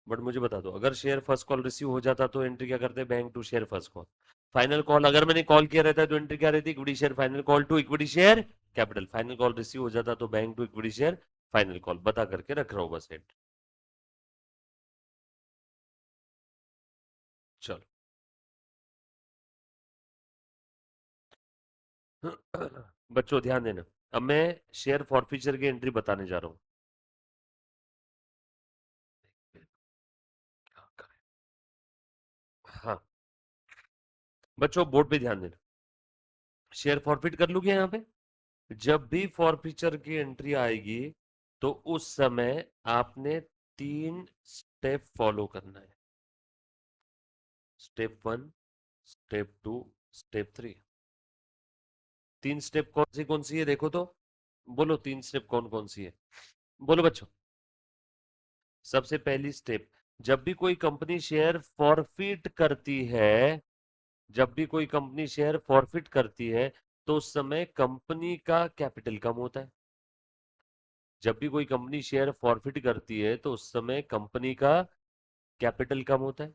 But मुझे बता दो, अगर शेयर फर्स्ट कॉल रिसीव हो जाता तो एंट्री क्या करते? Bank to share first call. Final call अगर मैंने कॉल किया रहता है तो एंट्री क्या रहती? Equity share final call to equity share capital. Final call receive हो जाता तो bank to equity share final call. बता करके रख रहा हूँ बस एंट्री। चलो। बच्चों ध्यान देना, अब मैं शेयर फॉरफीचर की एंट्री बताने जा रहा हूँ। हाँ बच्चों, बोर्ड पे ध्यान देना। शेयर फॉरफिट कर लूंगी यहाँ पे। जब भी फॉरफीचर की एंट्री आएगी तो उस समय आपने 3 स्टेप फॉलो करना है। Step 1, step 2, step 3। 3 स्टेप कौन सी है देखो तो? बोलो 3 स्टेप कौन सी है? बोलो बच्चों। सबसे पहली स्टेप, जब भी कोई कंपनी शेयर फॉरफिट करती है, जब भी कोई कंपनी शेयर फॉरफिट करती है तो उस समय कंपनी का कैपिटल कम होता है। जब भी कोई कंपनी शेयर फॉरफिट करती है तो उस समय कंपनी का कैपिटल कम होता है।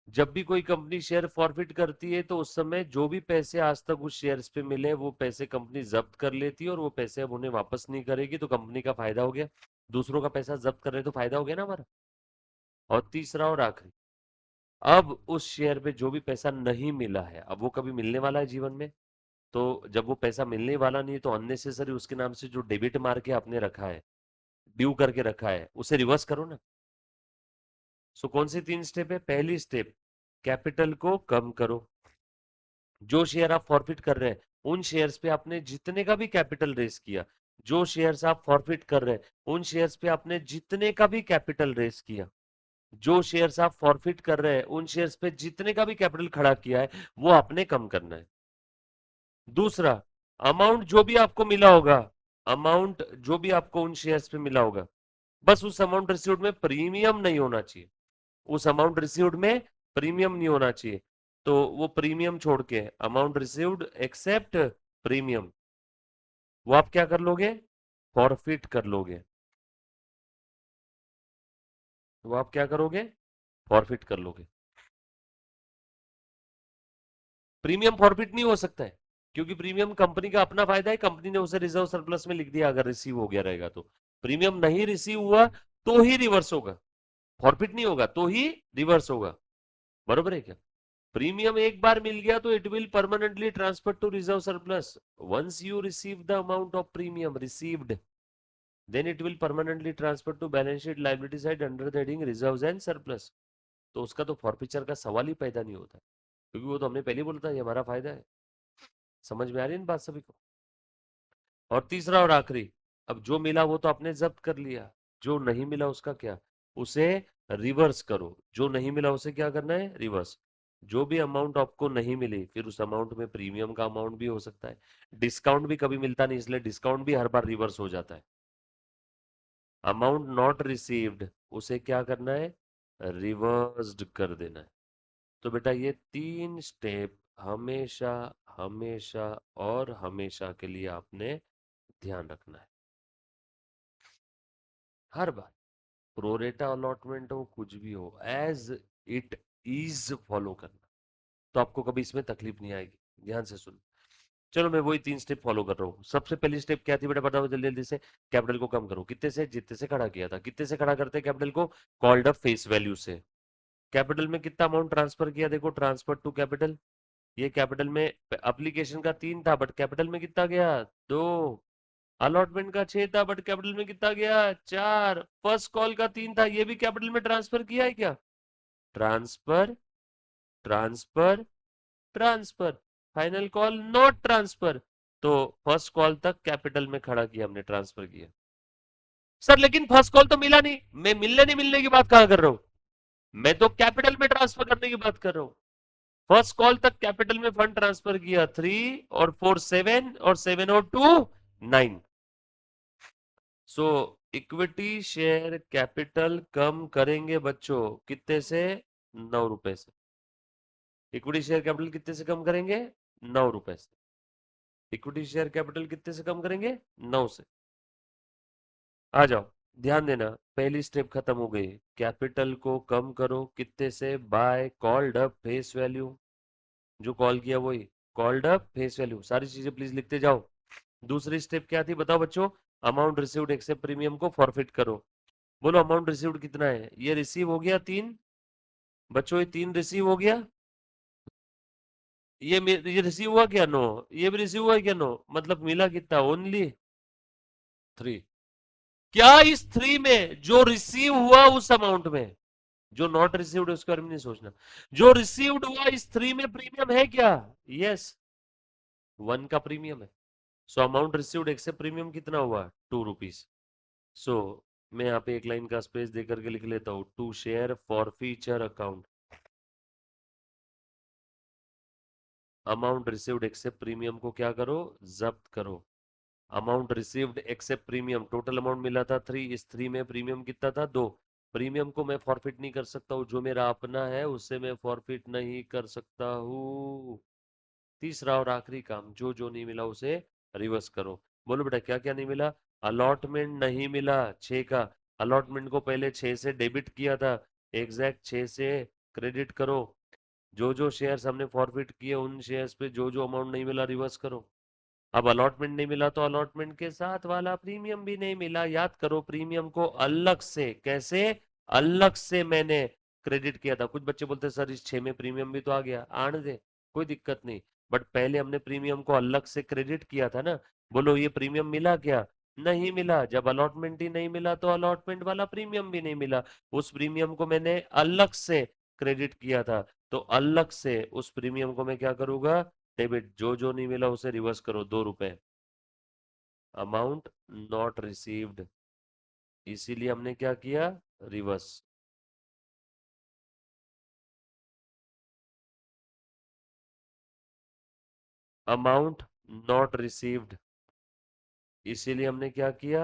जब भी कोई कंपनी शेयर फॉरफिट करती है तो उस समय जो भी पैसे आज तक उस शेयर्स पे मिले वो पैसे कंपनी जब्त कर लेती है, और वो पैसे अब उन्हें वापस नहीं करेगी, तो कंपनी का फायदा हो गया। दूसरों का पैसा जब्त कर रहे तो फायदा हो गया ना हमारा। और तीसरा और आखिरी, अब उस शेयर पे जो भी पैसा नहीं मिला है, अब वो कभी मिलने वाला है जीवन में। तो जब वो पैसा मिलने वाला नहीं है तो अननेसेसरी उसके नाम से जो डेबिट मार के आपने रखा है, ड्यू करके रखा है, उसे रिवर्स करो ना। सो कौन सी 3 स्टेप है? पहली स्टेप, कैपिटल को कम करो। जो शेयर आप फॉरफिट कर रहे हैं उन शेयर्स पे आपने जितने का भी कैपिटल रेस किया, जो शेयर्स आप फॉरफिट कर रहे हैं उन शेयर्स पे आपने जितने का भी कैपिटल रेस किया, जो शेयर्स आप फॉरफिट कर रहे हैं उन शेयर्स पे जितने का भी कैपिटल खड़ा किया है वो आपने कम करना है। दूसरा, अमाउंट जो भी आपको मिला होगा, अमाउंट जो भी आपको उन शेयर्स पे मिला होगा, बस उस अमाउंट रिसीव्ड में प्रीमियम नहीं होना चाहिए। उस अमाउंट रिसीव्ड में प्रीमियम नहीं होना चाहिए। तो वो प्रीमियम छोड़ के, अमाउंट रिसीव्ड एक्सेप्ट प्रीमियम, वो आप क्या कर लोगे? फॉरफिट कर लोगे। वो आप क्या करोगे? फॉरफिट कर लोगे। प्रीमियम फॉरफिट नहीं हो सकता है, क्योंकि प्रीमियम कंपनी का अपना फायदा है, कंपनी ने उसे रिजर्व सरप्लस में लिख दिया अगर रिसीव हो गया रहेगा तो। प्रीमियम नहीं रिसीव हुआ तो ही रिवर्स होगा, फॉरफिट नहीं होगा तो ही रिवर्स होगा। बरोबर है क्या? प्रीमियम एक बार मिल गया तो it will permanently transfer to reserve surplus once you receive the amount of premium received. Then it will permanently transfer to balance sheet liability side under the heading reserves and surplus. तो उसका तो forfeiture का सवाल ही पैदा नहीं होता, क्योंकि वो तो हमने पहले ही बोला था ये हमारा फायदा है। समझ में आ रही है बात सभी को? और तीसरा और आखिरी, अब जो मिला वो तो आपने जब्त कर लिया, जो नहीं मिला उसका क्या, उसे रिवर्स करो। जो नहीं मिला उसे क्या करना है, रिवर्स। जो भी अमाउंट आपको नहीं मिली, फिर उस अमाउंट में प्रीमियम का अमाउंट भी हो सकता है, डिस्काउंट भी कभी मिलता नहीं, इसलिए डिस्काउंट भी हर बार रिवर्स हो जाता है। अमाउंट नॉट रिसीव्ड, उसे क्या करना है, रिवर्स्ड कर देना है। तो बेटा ये तीन स्टेप हमेशा, हमेशा और हमेशा के लिए आपने ध्यान रखना है, हर बार। प्रोरेटा अलॉटमेंट हो, कुछ भी हो, एज इट इज फॉलो करना, तो आपको कभी इसमें तकलीफ नहीं आएगी। ध्यान से सुन। चलो मैं वही तीन स्टेप फॉलो कर रहा हूँ। सबसे पहली स्टेप क्या थी बेटा, बताओ जल्दी जल्दी से। कैपिटल को कम करो, कितने से, जितने से खड़ा किया था। कितने से खड़ा करते हैं कैपिटल को, कॉल्ड अप फेस वैल्यू से। कैपिटल में कितना अमाउंट ट्रांसफर किया, देखो ट्रांसफर टू कैपिटल। ये कैपिटल में एप्लीकेशन का 3 था, बट कैपिटल में कितना गया, 2। अलॉटमेंट का 6 था, बट कैपिटल में कितना गया, 4। फर्स्ट कॉल का 3 था, ये भी कैपिटल में ट्रांसफर किया है क्या, transfer, transfer, transfer. Final call not transfer. तो फर्स्ट कॉल तक कैपिटल में खड़ा किया हमने, ट्रांसफर किया। सर लेकिन फर्स्ट कॉल तो मिला नहीं, मैं मिलने नहीं मिलने की बात कहां कर रहा हूं, मैं तो कैपिटल में ट्रांसफर करने की बात कर रहा हूं। फर्स्ट कॉल तक कैपिटल में फंड ट्रांसफर किया, 3 और 4 7, और 7 और 2 9। सो इक्विटी शेयर कैपिटल कम करेंगे बच्चों, कितने से, 9 रुपए से। इक्विटी शेयर कैपिटल कितने से कम करेंगे, 9 रुपए से। इक्विटी शेयर कैपिटल कितने से कम करेंगे, 9 से। आ जाओ, ध्यान देना, पहली स्टेप खत्म हो गई। कैपिटल को कम करो, कितने से, by called up face value. जो कॉल किया वही, कॉल्ड अप फेस वैल्यू। सारी चीजें प्लीज लिखते जाओ। दूसरी स्टेप क्या थी बताओ बच्चों, अमाउंट रिसीव्ड एक्सेप्ट प्रीमियम को फॉरफिट करो। बोलो अमाउंट रिसीव्ड कितना है, ये रिसीव हो गया 3। बच्चों ये 3 रिसीव हो गया, ये रिसीव हुआ क्या, 9। ये भी रिसीव हुआ क्या, 9। मतलब मिला कितना, ओनली 3। क्या इस 3 में जो रिसीव हुआ उस अमाउंट में, जो नॉट रिसीव्ड है उसके बारे में नहीं सोचना, जो रिसीव्ड हुआ इस 3 में प्रीमियम है क्या, यस, 1 का प्रीमियम है। So amount received except premium कितना हुआ, 2 रुपीज। सो मैं यहाँ पे एक लाइन का स्पेस दे करके लिख लेता हूँ, to share forfeiture account, amount received except premium को क्या करो, जब्त करो। Amount received except premium, total amount मिला था 3, इस 3 में प्रीमियम कितना था, 2। प्रीमियम को मैं फॉरफिट नहीं कर सकता हूँ, जो मेरा अपना है उससे मैं फॉरफिट नहीं कर सकता हूँ। तीसरा और आखिरी काम, जो जो नहीं मिला उसे रिवर्स करो। बोलो बेटा क्या क्या नहीं मिला, अलॉटमेंट नहीं मिला 6 का। अलॉटमेंट को पहले 6 से डेबिट किया था, एग्जैक्ट 6 से क्रेडिट करो। जो जो शेयर्स हमने फॉरफिट किए उन शेयर्स पे जो जो अमाउंट नहीं मिला रिवर्स करो। अब अलॉटमेंट नहीं मिला तो अलॉटमेंट के साथ वाला प्रीमियम भी नहीं मिला, याद करो प्रीमियम को अलग से, कैसे, अलग से मैंने क्रेडिट किया था। कुछ बच्चे बोलते सर इस 6 में प्रीमियम भी तो आ गया, आने दे, कोई दिक्कत नहीं। बट पहले हमने प्रीमियम को अलग से क्रेडिट किया था ना। बोलो ये प्रीमियम मिला क्या, नहीं मिला। जब अलॉटमेंट ही नहीं मिला तो अलॉटमेंट वाला प्रीमियम भी नहीं मिला। उस प्रीमियम को मैंने अलग से क्रेडिट किया था, तो अलग से उस प्रीमियम को मैं क्या करूंगा, डेबिट। जो जो नहीं मिला उसे रिवर्स करो, 2 रुपए। अमाउंट नॉट रिसीव्ड, इसीलिए हमने क्या किया, रिवर्स। अमाउंट नॉट रिसीव्ड, इसीलिए हमने क्या किया,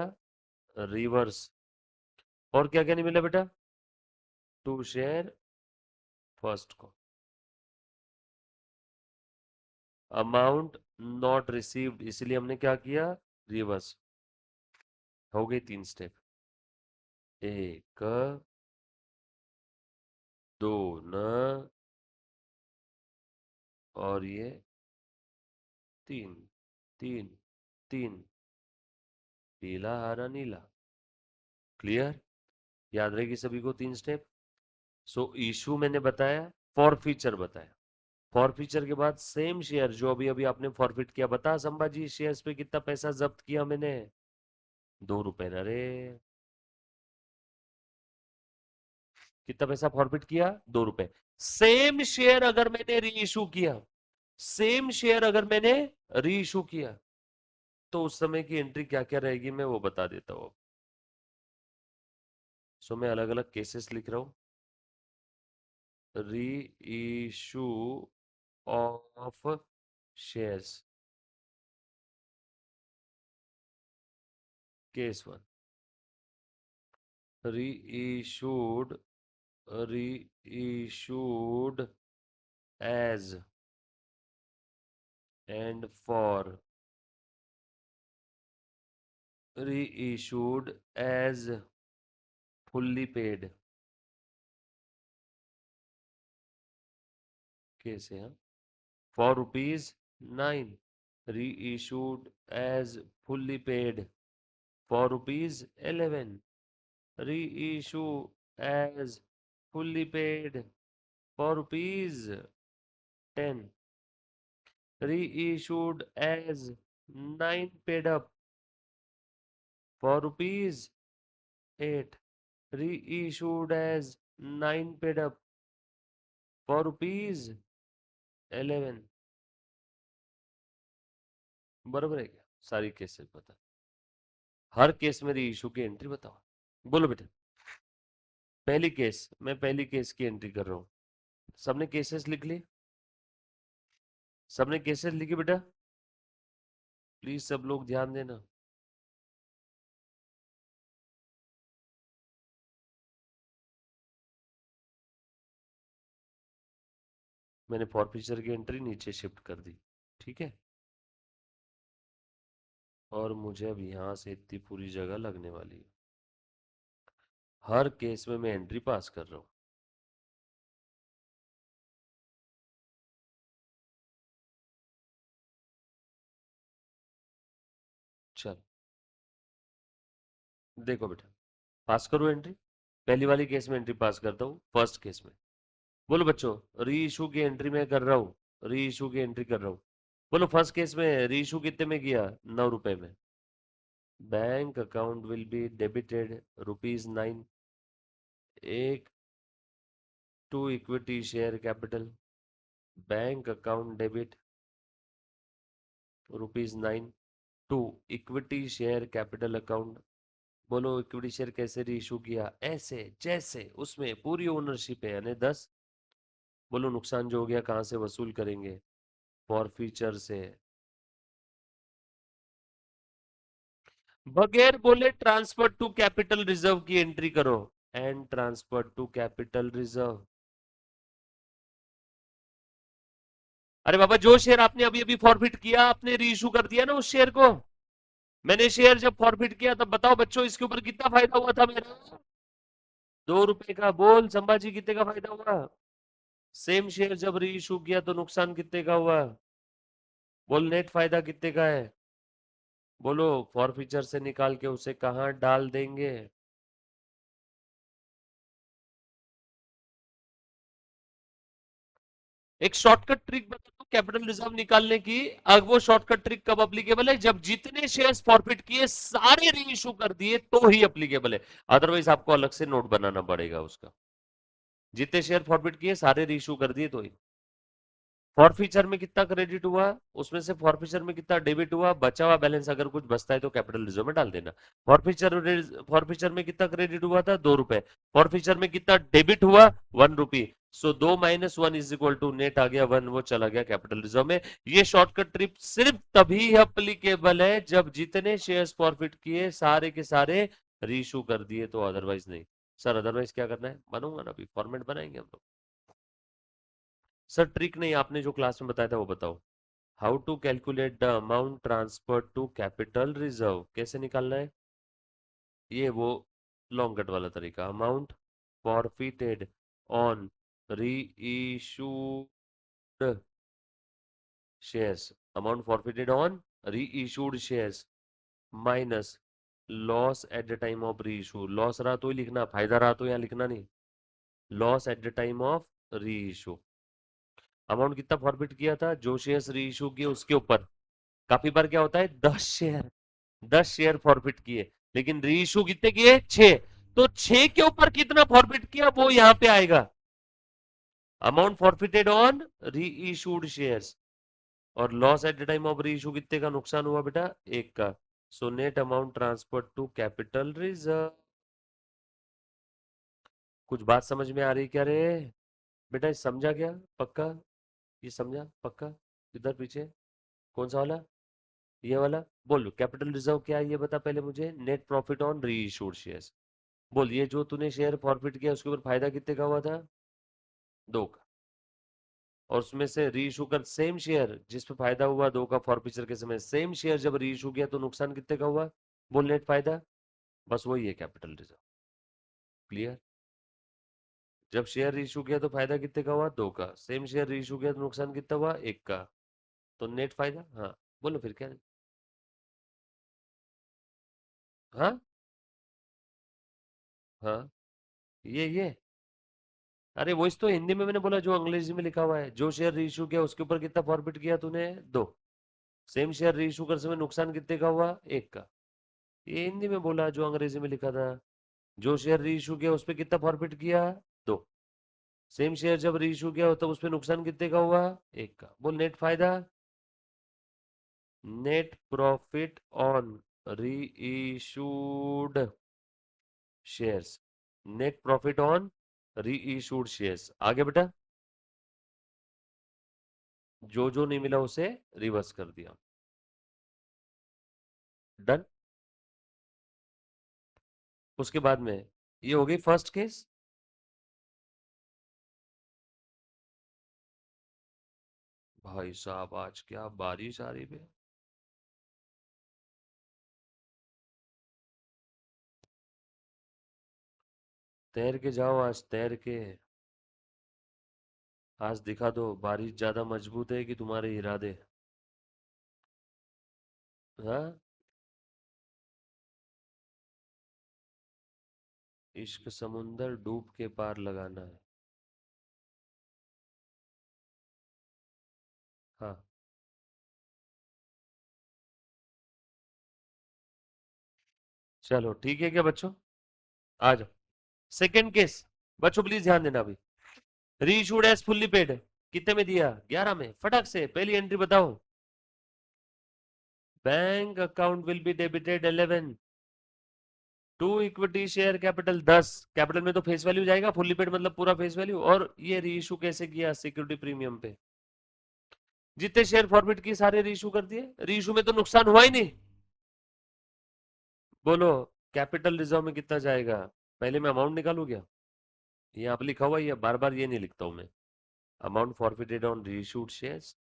रिवर्स। और क्या क्या नहीं मिला बेटा, टू शेयर फर्स्ट को। अमाउंट नॉट रिसीव्ड, इसीलिए हमने क्या किया, रिवर्स। हो गई 3 स्टेप, एक, दो न, और ये 3, 3, 3, पीला हरा नीला। क्लियर, याद रहेगी सभी को 3 स्टेप। सो इशू मैंने बताया, फॉर फीचर बताया। फॉर फीचर के बाद सेम शेयर जो अभी अभी आपने फॉरफिट किया, बता संभाजी शेयर्स पे कितना पैसा जब्त किया मैंने, ₹2 ना रे। कितना पैसा फॉरफिट किया? ₹2। सेम शेयर अगर मैंने री इशू किया, सेम शेयर अगर मैंने री इशू किया, तो उस समय की एंट्री क्या क्या रहेगी मैं वो बता देता हूँ। सो मैं अलग अलग केसेस लिख रहा हूँ। Reissue of shares, case one. Reissued, reissued as and for, reissued as fully paid. कैसे हैं? ₹4 9। Reissued as fully paid ₹11। Reissue as fully paid ₹10। reissued as 9 paid up ₹8, reissued as 9 paid up ₹11। बरोबर है क्या? सारी cases बता, हर case में री issue की एंट्री बताओ। बोलो बेटा। पहली केस, मैं पहली केस की एंट्री कर रहा हूँ। सबने केसेस लिख ली? सबने केसेस लिखी बेटा? प्लीज सब लोग ध्यान देना। मैंने फॉरफिचर की एंट्री नीचे शिफ्ट कर दी, ठीक है। और मुझे अब यहां से इतनी पूरी जगह लगने वाली है। हर केस में मैं एंट्री पास कर रहा हूं। चल देखो बेटा, पास करो एंट्री। पहली वाली केस में एंट्री पास करता हूँ, फर्स्ट केस में। बोलो बच्चों, री इशू की एंट्री में कर रहा हूँ, री इशू की एंट्री कर रहा हूँ। बोलो फर्स्ट केस में री इशू कितने में किया? ₹9 में। Bank account will be debited ₹9। एक to equity share capital, bank account debit ₹9 to equity share capital account. बोलो इक्विटी शेयर कैसे री इशू किया? ऐसे जैसे उसमें पूरी ओनरशिप है, यानी 10। बोलो नुकसान जो हो गया कहाँ से वसूल करेंगे? फॉरफीचर से। बगैर बोले ट्रांसफर टू कैपिटल रिजर्व की एंट्री करो। And transfer to capital reserve. अरे बाबा, जो शेयर आपने अभी अभी फॉरफिट किया, आपने री इशू कर दिया ना उस शेयर को। मैंने शेयर जब फॉरफिट किया तब बताओ बच्चों इसके ऊपर कितना फायदा हुआ था मेरा? ₹2 का। बोल संभाजी कितने का फायदा हुआ? सेम शेयर जब री इशू किया तो नुकसान कितने का हुआ? बोल नेट फायदा कितने का है? बोलो फॉरफीचर से निकाल के उसे कहाँ डाल देंगे? एक शॉर्टकट ट्रिक बता दो कैपिटल रिजर्व निकालने की। अब वो शॉर्टकट ट्रिक कब अप्लीकेबल है? जब जितने शेयर्स फॉरफिट किए सारे री इशू कर दिए तो ही अप्लीकेबल है। अदरवाइज आपको अलग से नोट बनाना पड़ेगा उसका। जितने शेयर फॉरफिट किए सारे री इशू कर दिए तो ही। फॉरफीचर में कितना क्रेडिट हुआ, उसमें से फॉरफीचर में कितना डेबिट हुआ, बचा हुआ बैलेंस अगर कुछ बचता है तो कैपिटल रिजर्व में डाल देना। फॉरफीचर, फॉरफीचर में कितना क्रेडिट हुआ था? ₹2। फॉरफीचर में कितना डेबिट हुआ? ₹1। सो 2 - 1 इज इक्वल टू नेट आ गया 1, वो चला गया कैपिटल रिजर्व में। ये शॉर्टकट ट्रिप सिर्फ तभी अप्लीकेबल है जब जितने शेयर्स फॉरफिट किए सारे के सारे रीइशू कर दिए, तो अदरवाइज नहीं। सर अदरवाइज क्या करना है? बनूंगा ना, अभी फॉर्मेट बनाएंगे हम लोग। सर ट्रिक नहीं, आपने जो क्लास में बताया था वो बताओ। How to calculate the amount transfer to capital reserve, कैसे निकालना है? ये वो लॉन्ग कट वाला तरीका। Amount forfeited on reissued shares, amount forfeited on reissued shares minus loss at the time of reissue. Loss रहा तो ही लिखना, फायदा रहा तो यहाँ लिखना नहीं। Loss at the time of री इशू। अमाउंट कितना फॉरफिट किया था, जो शेयर्स री इशू किए उसके ऊपर। काफी बार क्या होता है, 10 शेयर, 10 शेयर फॉरफिट किए, लेकिन री इशू कितने किए? 6। तो 6 के ऊपर कितना फॉरफिट किया वो यहां पे आएगा, amount forfeited on reissued shares. और loss at the time of reissue कितने का नुकसान हुआ बेटा? 1 का। So net amount transfer to capital reserve. कुछ बात समझ में आ रही क्या रे? बेटा ये समझा क्या पक्का? ये समझा पक्का? इधर पीछे कौन सा वाला? ये वाला। बोल कैपिटल रिजर्व क्या है ये बता पहले मुझे। Net profit on reissued shares. बोल ये जो तूने शेयर फॉरफिट किया उसके ऊपर फायदा कितने का हुआ था? 2 का। और उसमें से री इशू कर सेम शेयर जिस पे फायदा हुआ 2 का फॉरफिचर के समय, सेम शेयर जब री इशू किया तो नुकसान कितने का हुआ? बोल नेट फायदा। बस वही है कैपिटल रिजर्व। क्लियर? जब शेयर री इशू किया तो फायदा कितने का हुआ? 2 का। सेम शेयर री इशू किया तो नुकसान कितना हुआ? 1 का। तो नेट फायदा। हाँ बोलो फिर क्या? हाँ हाँ ये अरे वो इस तो हिंदी में मैंने बोला जो अंग्रेजी में लिखा हुआ है। जो शेयर री इशू किया उसके ऊपर कितना फॉरफिट किया तूने? 2। सेम शेयर री इशू कर समय नुकसान कितने का हुआ? 1 का। ये हिंदी में बोला जो अंग्रेजी में लिखा था। जो शेयर री इशू किया उस पर कितना फॉरफिट किया? 2। सेम शेयर जब री इशू किया तब उस पर नुकसान कितने का हुआ? 1 का। बोल नेट फायदा। Net profit on reissued shares. Net profit on reissued shares. आगे बेटा जो नहीं मिला उसे रिवर्स कर दिया। डन। उसके बाद में ये हो गई फर्स्ट केस। भाई साहब आज क्या बारिश आ रही है। तैर के जाओ आज तैर के। आज दिखा दो बारिश ज्यादा मजबूत है कि तुम्हारे इरादे। हाँ। इश्क समुंदर डूब के पार लगाना है। हाँ चलो ठीक है क्या बच्चों? आ जाओ। Second case. बच्चों प्लीज ध्यान देना अभी। Reissued as fully paid. कितने में दिया? 11 में। फटक से पहली एंट्री बताओ। Bank account will be debited 11 to equity share capital 10। Capital में तो फेस वैल्यू जाएगा, फुल्ली पेड मतलब पूरा फेस वैल्यू। और ये रीइशू कैसे किया? सिक्योरिटी प्रीमियम पे। जितने शेयर फॉरवर्ड किए सारे रीइशू कर दिए। रीइशू में तो नुकसान हुआ ही नहीं। बोलो कैपिटल रिजर्व में कितना जाएगा? पहले मैं अमाउंट निकालू क्या? यहाँ पे लिखा हुआ है, बार बार ये नहीं लिखता हूं मैं। Amount forfeited on reissued shares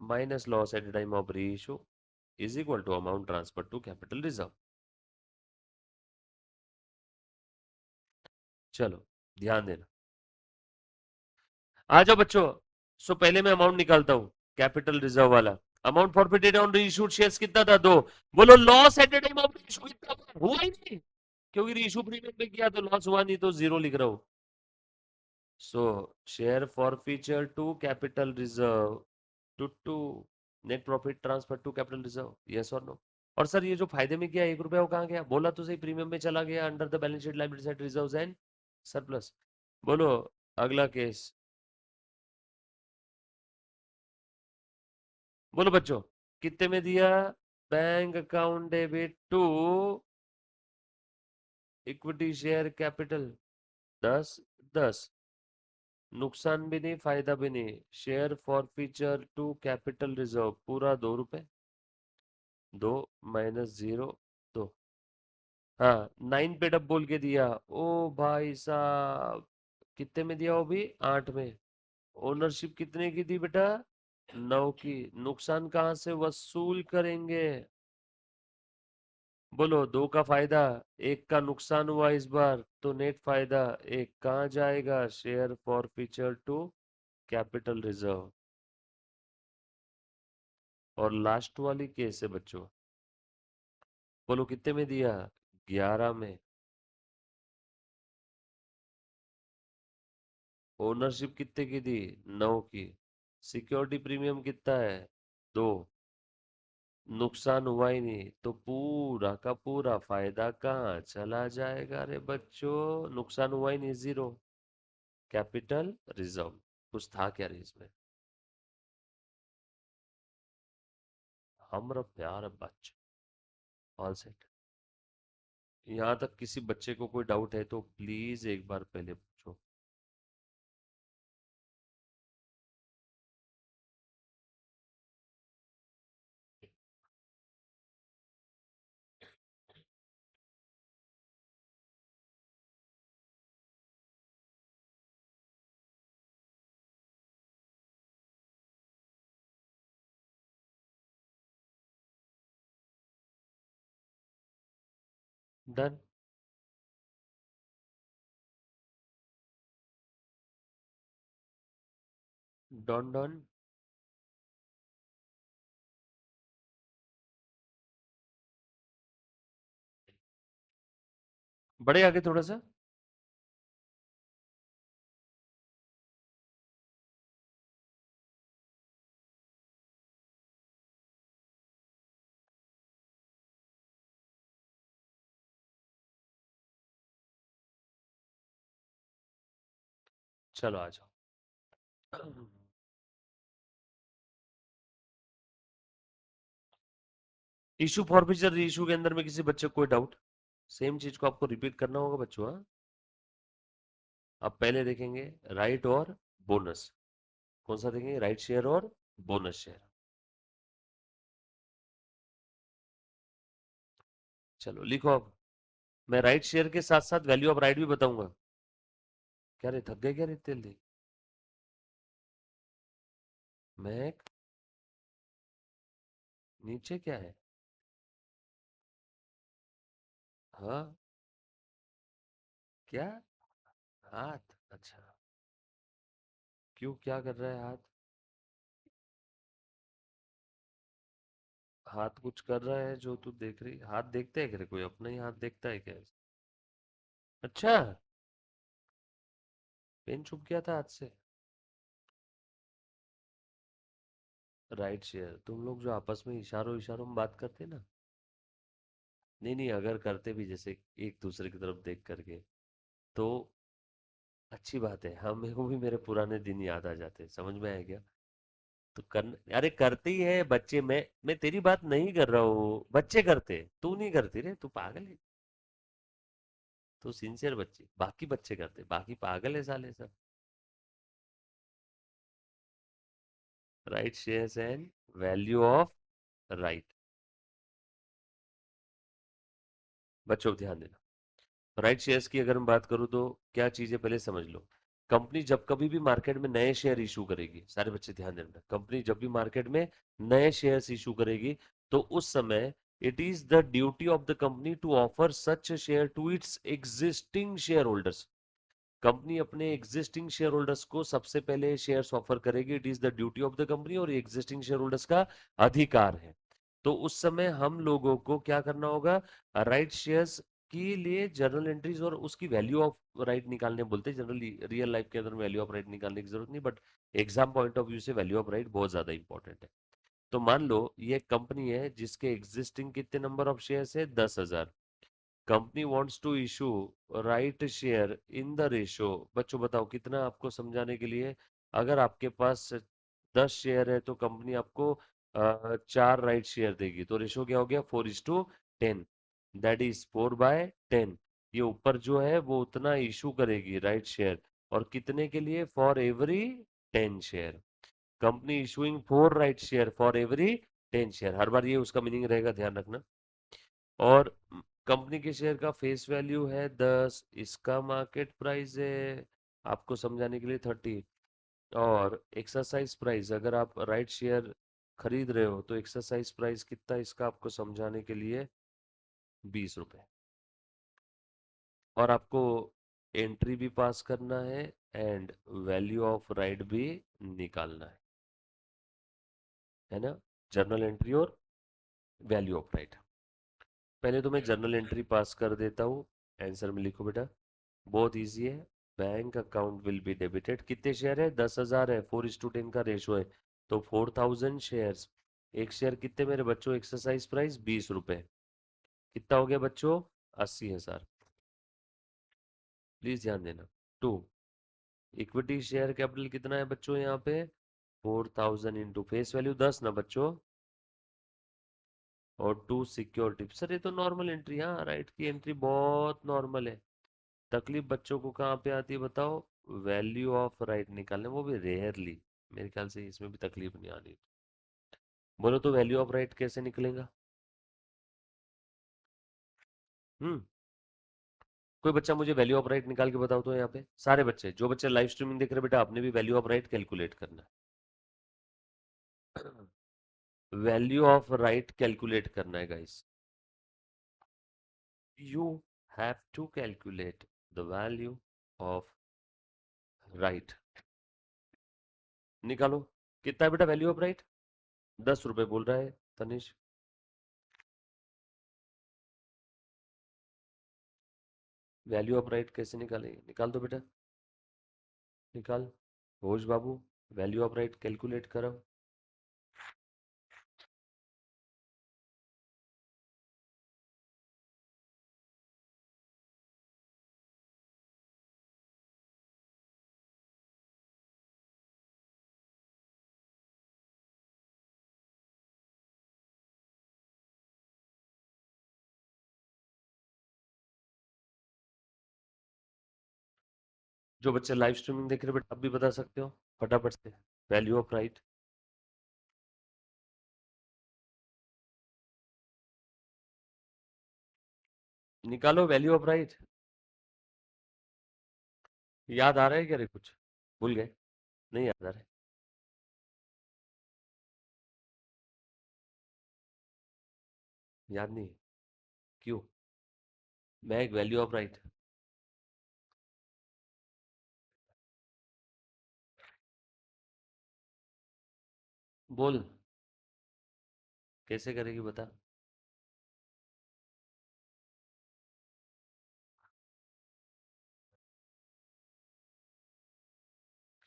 minus loss at the time of reissue is equal to amount transfer to capital reserve. चलो ध्यान देना। आ जाओ बच्चों। सो पहले मैं अमाउंट निकालता हूं। कैपिटल रिजर्व वाला amount forfeited on reissued shares कितना था? 2। बोलो loss at the time of reissue कितना हुआ ही नहीं, क्योंकि रीइशू प्रीमियम पे किया तो लॉस हुआ नहीं, तो जीरो लिख रहा हूं। So share forfeiture to capital reserve to net profit transfer to capital reserve, yes और नो? और सर ये जो फायदे में किया 1 रुपया वो कहाँ गया? बोला तो सही प्रीमियम में चला गया under the balance sheet liability side reserves and surplus. बोलो अगला केस। बोलो बच्चों कितने में दिया? Bank account debit to equity share capital 10 10। नुकसान भी नहीं फायदा भी नहीं। Share forfeiture to capital reserve पूरा 2 रुपए। 2 माइनस 0 2। हाँ 9 पे डब बोल के दिया। ओ भाई साहब कितने में दिया वो भी? 8 में। ओनरशिप कितने की थी बेटा? 9 की। नुकसान कहाँ से वसूल करेंगे? बोलो 2 का फायदा 1 का नुकसान हुआ इस बार, तो नेट फायदा 1 कहाँ जाएगा? Share forfeiture to capital reserve. और लास्ट वाली केस है बच्चों। बोलो कितने में दिया? 11 में। ओनरशिप कितने की थी? 9 की। सिक्योरिटी प्रीमियम कितना है? 2। नुकसान हुआ ही नहीं तो पूरा का पूरा फायदा कहाँ चला जाएगा रे बच्चों? नुकसान हुआ ही नहीं, जीरो। Capital reserve. कुछ था क्या रे इसमें? हमरा प्यार बच्चों। All set. यहाँ तक किसी बच्चे को कोई डाउट है तो प्लीज एक बार पहले पूछो। डन। Done done. बड़े आगे थोड़ा सा। चलो आ जाओ। इशू फॉरफिचर इशू के अंदर में किसी बच्चे को कोई डाउट? सेम चीज को आपको रिपीट करना होगा बच्चों, हाँ? अब पहले देखेंगे राइट और बोनस। कौन सा देखेंगे? राइट शेयर और बोनस शेयर। चलो लिखो अब। मैं राइट शेयर के साथ साथ वैल्यू ऑफ राइट भी बताऊंगा। क्या रे, थक गए क्या रे जल्दी? मैं नीचे क्या है? हाँ। क्या? हाथ? अच्छा। क्यों, क्या कर रहा है हाथ? हाथ कुछ कर रहा है जो तू देख रही? हाथ देखते है क्या रे? कोई अपना ही हाथ देखता है क्या? अच्छा। पेन छुप गया था हाथ से। राइट शेयर तुम लोग जो आपस में इशारों इशारों में बात करते ना। नहीं नहीं, अगर करते भी जैसे एक दूसरे की तरफ देख करके तो अच्छी बात है। हम, मेरे को भी मेरे पुराने दिन याद आ जाते हैं, समझ में आया क्या? तो कर, अरे करते ही है बच्चे। मैं तेरी बात नहीं कर रहा हूँ, बच्चे करते, तू नहीं करती रे, तू पागल है। तू सिंसियर बच्ची, बाकी बच्चे करते, बाकी पागल है साले सब। Right shares and value of right. बच्चों ध्यान देना। राइट शेयर्स की अगर मैं बात करूं तो क्या चीजें पहले समझ लो। कंपनी जब कभी भी मार्केट में नए शेयर इशू करेगी, सारे बच्चे ध्यान देना, कंपनी जब भी मार्केट में नए शेयर्स इशू करेगी तो उस समय it is the duty of the company to offer such share to its existing shareholders. Company अपने एग्जिस्टिंग शेयर होल्डर्स को सबसे पहले शेयर्स ऑफर करेगी। It is the duty of the company और एग्जिस्टिंग शेयर होल्डर्स का अधिकार है। तो उस समय हम लोगों को क्या करना होगा? राइट शेयर्स के लिए जर्नल एंट्रीज और उसकी वैल्यू ऑफ राइट निकालने बोलते हैं जनरली। रियल लाइफ के अंदर वैल्यू ऑफ राइट निकालने की जरूरत नहीं, but exam point of view से वैल्यू ऑफ राइट बहुत ज्यादा इंपॉर्टेंट है। तो मान लो ये कंपनी है जिसके एग्जिस्टिंग कितने नंबर ऑफ शेयर्स है? 10,000। Company wants to issue right share in the ratio. बच्चों बताओ कितना, आपको समझाने के लिए। अगर आपके पास 10 शेयर है तो कंपनी आपको 4 राइट शेयर देगी, तो रेशो क्या हो गया? 4:10। That is 4/10। ये ऊपर जो है वो उतना इशू करेगी राइट शेयर। और कितने के लिए? For every 10 share. Company issuing 4 right share for every 10 share. हर बार ये उसका मीनिंग रहेगा, ध्यान रखना। और कंपनी के शेयर का फेस वैल्यू है 10, इसका मार्केट प्राइस है आपको समझाने के लिए 30। और एक्सरसाइज प्राइस, अगर आप राइट शेयर खरीद रहे हो तो एक्सरसाइज प्राइस कितना इसका आपको समझाने के लिए? 20 रुपए। और आपको एंट्री भी पास करना है एंड वैल्यू ऑफ राइट भी निकालना है ना? जर्नल एंट्री और वैल्यू ऑफ राइट। पहले तो मैं जर्नल एंट्री पास कर देता हूँ। आंसर में लिखो बेटा। बहुत इजी है। Bank account will be debited. कितने शेयर है? 10,000 है। 4:10 का रेशो है। तो 4,000 शेयर्स एक शेयर कितने मेरे बच्चों, एक्सरसाइज प्राइस 20 रुपए, कितना हो गया बच्चों, 80,000। प्लीज ध्यान देना। टू, इक्विटी शेयर कैपिटल कितना है बच्चों यहाँ पे, 4,000 इंटू फेस वैल्यू 10 ना बच्चों, और टू सिक्योरिटी। सर ये तो नॉर्मल एंट्री, हाँ राइट की एंट्री बहुत नॉर्मल है। तकलीफ बच्चों को कहाँ पे आती है बताओ, वैल्यू ऑफ राइट निकालने, वो भी रेयरली। मेरे ख्याल से इसमें भी तकलीफ नहीं आनी। बोलो तो वैल्यू ऑफ राइट कैसे निकलेगा। हम्म, कोई बच्चा मुझे वैल्यू ऑफ राइट निकाल के बताओ तो, यहाँ पे सारे बच्चे, जो बच्चे लाइव स्ट्रीमिंग देख रहे हैं बेटा, आपने भी वैल्यू ऑफ राइट कैलकुलेट करना है। वैल्यू ऑफ राइट कैलकुलेट करना है guys. You have to calculate the value of right. निकालो, कितना है बेटा वैल्यू ऑफ राइट, 10 रुपए बोल रहा है तनिष। वैल्यू ऑफ राइट कैसे निकालेंगे, निकाल दो बेटा, निकाल। घोष बाबू, वैल्यू ऑफ राइट कैलकुलेट करो। जो बच्चे लाइव स्ट्रीमिंग देख रहे हैं बेटा, आप भी बता सकते हो फटाफट से, वैल्यू ऑफ राइट निकालो, वैल्यू ऑफ राइट। याद आ रहा है क्या रे कुछ, भूल गए, नहीं याद आ रहा है। याद नहीं, क्यों, मैं एक वैल्यू ऑफ राइट, बोल कैसे करेगी बता।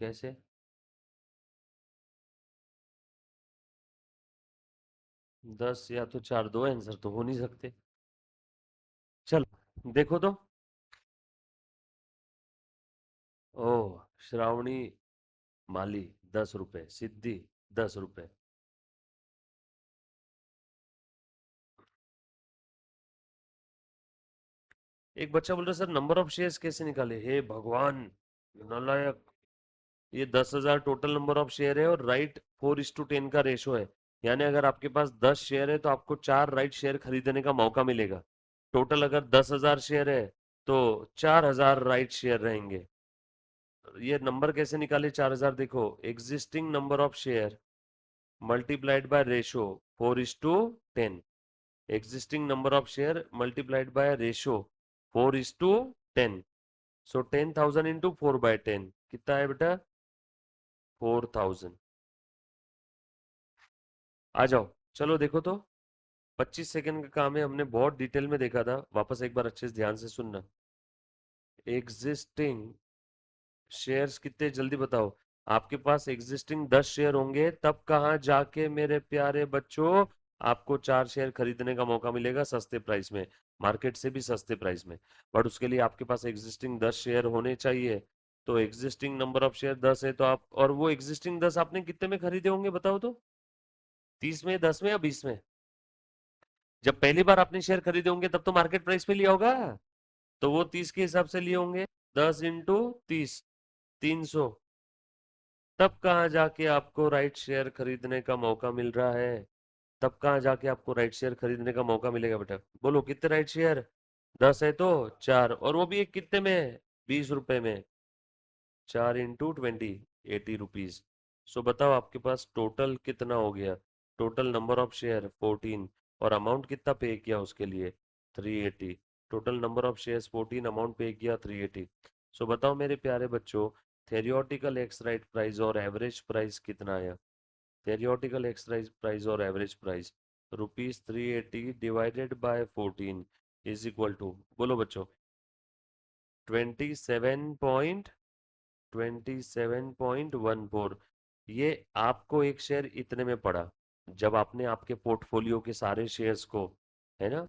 कैसे, 10 या तो 4, दो आंसर तो हो नहीं सकते। चल देखो तो। ओह, श्रावणी माली 10 रुपए, सिद्धि 10 रुपए। एक बच्चा बोल रहा है सर नंबर ऑफ शेयर्स कैसे निकाले, हे भगवान नालायक। ये 10,000 टोटल नंबर ऑफ शेयर है, और राइट 4:10 का रेशो है। यानी अगर आपके पास 10 शेयर है तो आपको 4 राइट शेयर खरीदने का मौका मिलेगा। टोटल अगर 10,000 शेयर है तो 4,000 राइट शेयर रहेंगे। ये नंबर कैसे निकाले 4,000, देखो existing number of share multiplied by ratio 4:10। existing number of share multiplied by ratio 4:10। So 10,000 into 4/10 कितना है बेटा, 4,000। आ जाओ, चलो देखो तो। 25 सेकंड का काम है, हमने बहुत डिटेल में देखा था, वापस एक बार अच्छे से ध्यान से सुनना। एग्जिस्टिंग शेयर्स कितने, जल्दी बताओ। आपके पास एग्जिस्टिंग 10 शेयर होंगे तब कहां जाके मेरे प्यारे बच्चों आपको 4 शेयर खरीदने का मौका मिलेगा सस्ते प्राइस में, मार्केट से भी सस्ते प्राइस में। बट उसके लिए आपके पास एग्जिस्टिंग 10 शेयर होने चाहिए। तो एग्जिस्टिंग नंबर ऑफ शेयर 10 है, तो आप, और वो एग्जिस्टिंग 10 आपने कितने में खरीदे होंगे बताओ तो, 30 में, 10 में या 20 में। जब पहली बार आपने शेयर खरीदे होंगे तब तो मार्केट प्राइस पे लिया होगा, तो वो 30 के हिसाब से लिए होंगे। 10 इंटू 30, 300। तब कहाँ जाके आपको राइट शेयर खरीदने का मौका मिल रहा है, तब कहाँ जाके आपको राइट शेयर खरीदने का मौका मिलेगा बेटा। बोलो कितने राइट शेयर, 10 है तो 4, और वो भी एक कितने में, 20 रुपए में। 4 इंटू 20, 80 रुपीज। सो बताओ आपके पास टोटल कितना हो गया, टोटल नंबर ऑफ शेयर 14, और अमाउंट कितना पे किया उसके लिए, 380। Total number of shares 14, amount पे किया 380। सो बताओ मेरे प्यारे बच्चों, थेरियोटिकल एक्स राइट प्राइस और एवरेज प्राइस कितना आया। थेरियोटिकल एक्स राइट प्राइस और average price, ₹380 divided by 14 is equal to, बोलो बच्चों, 27.27.14। ये आपको एक शेयर इतने में पड़ा, जब आपने आपके पोर्टफोलियो के सारे शेयर्स को, है ना,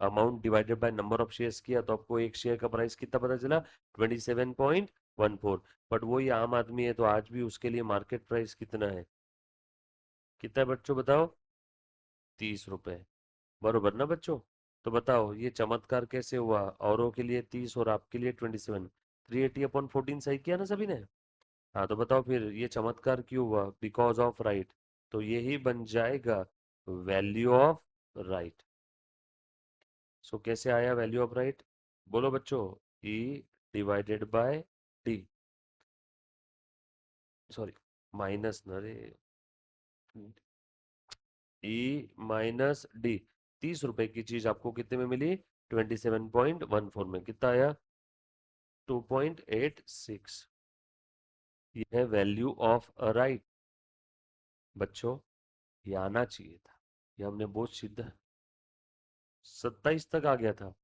amount divided by number of shares किया तो आपको एक शेयर का प्राइस कितना पता चला? 27.14। बट वही आम आदमी है तो आज भी उसके लिए मार्केट प्राइस कितना है? कितना है बच्चों बताओ? 30 रुपए। बरोबर ना बच्चों? तो बताओ ये चमत्कार कैसे हुआ? औरों के लिए 30 और आपके लिए 27। 380/14 सही किया ना सभी ने? हाँ तो बताओ फिर ये चमत्कार क्यों हुआ? Because of right. तो यही बन जाएगा वैल्यू ऑफ राइट। सो कैसे आया वैल्यू ऑफ राइट? बोलो बच्चों। E divided by D, sorry, minus न रे, ई माइनस डी। 30 रुपए की चीज आपको कितने में मिली? 27.14 में। कितना आया? 2.86। ये है वैल्यू ऑफ अ राइट। बच्चों ये आना चाहिए था, ये हमने बहुत सीधा 27 तक आ गया था,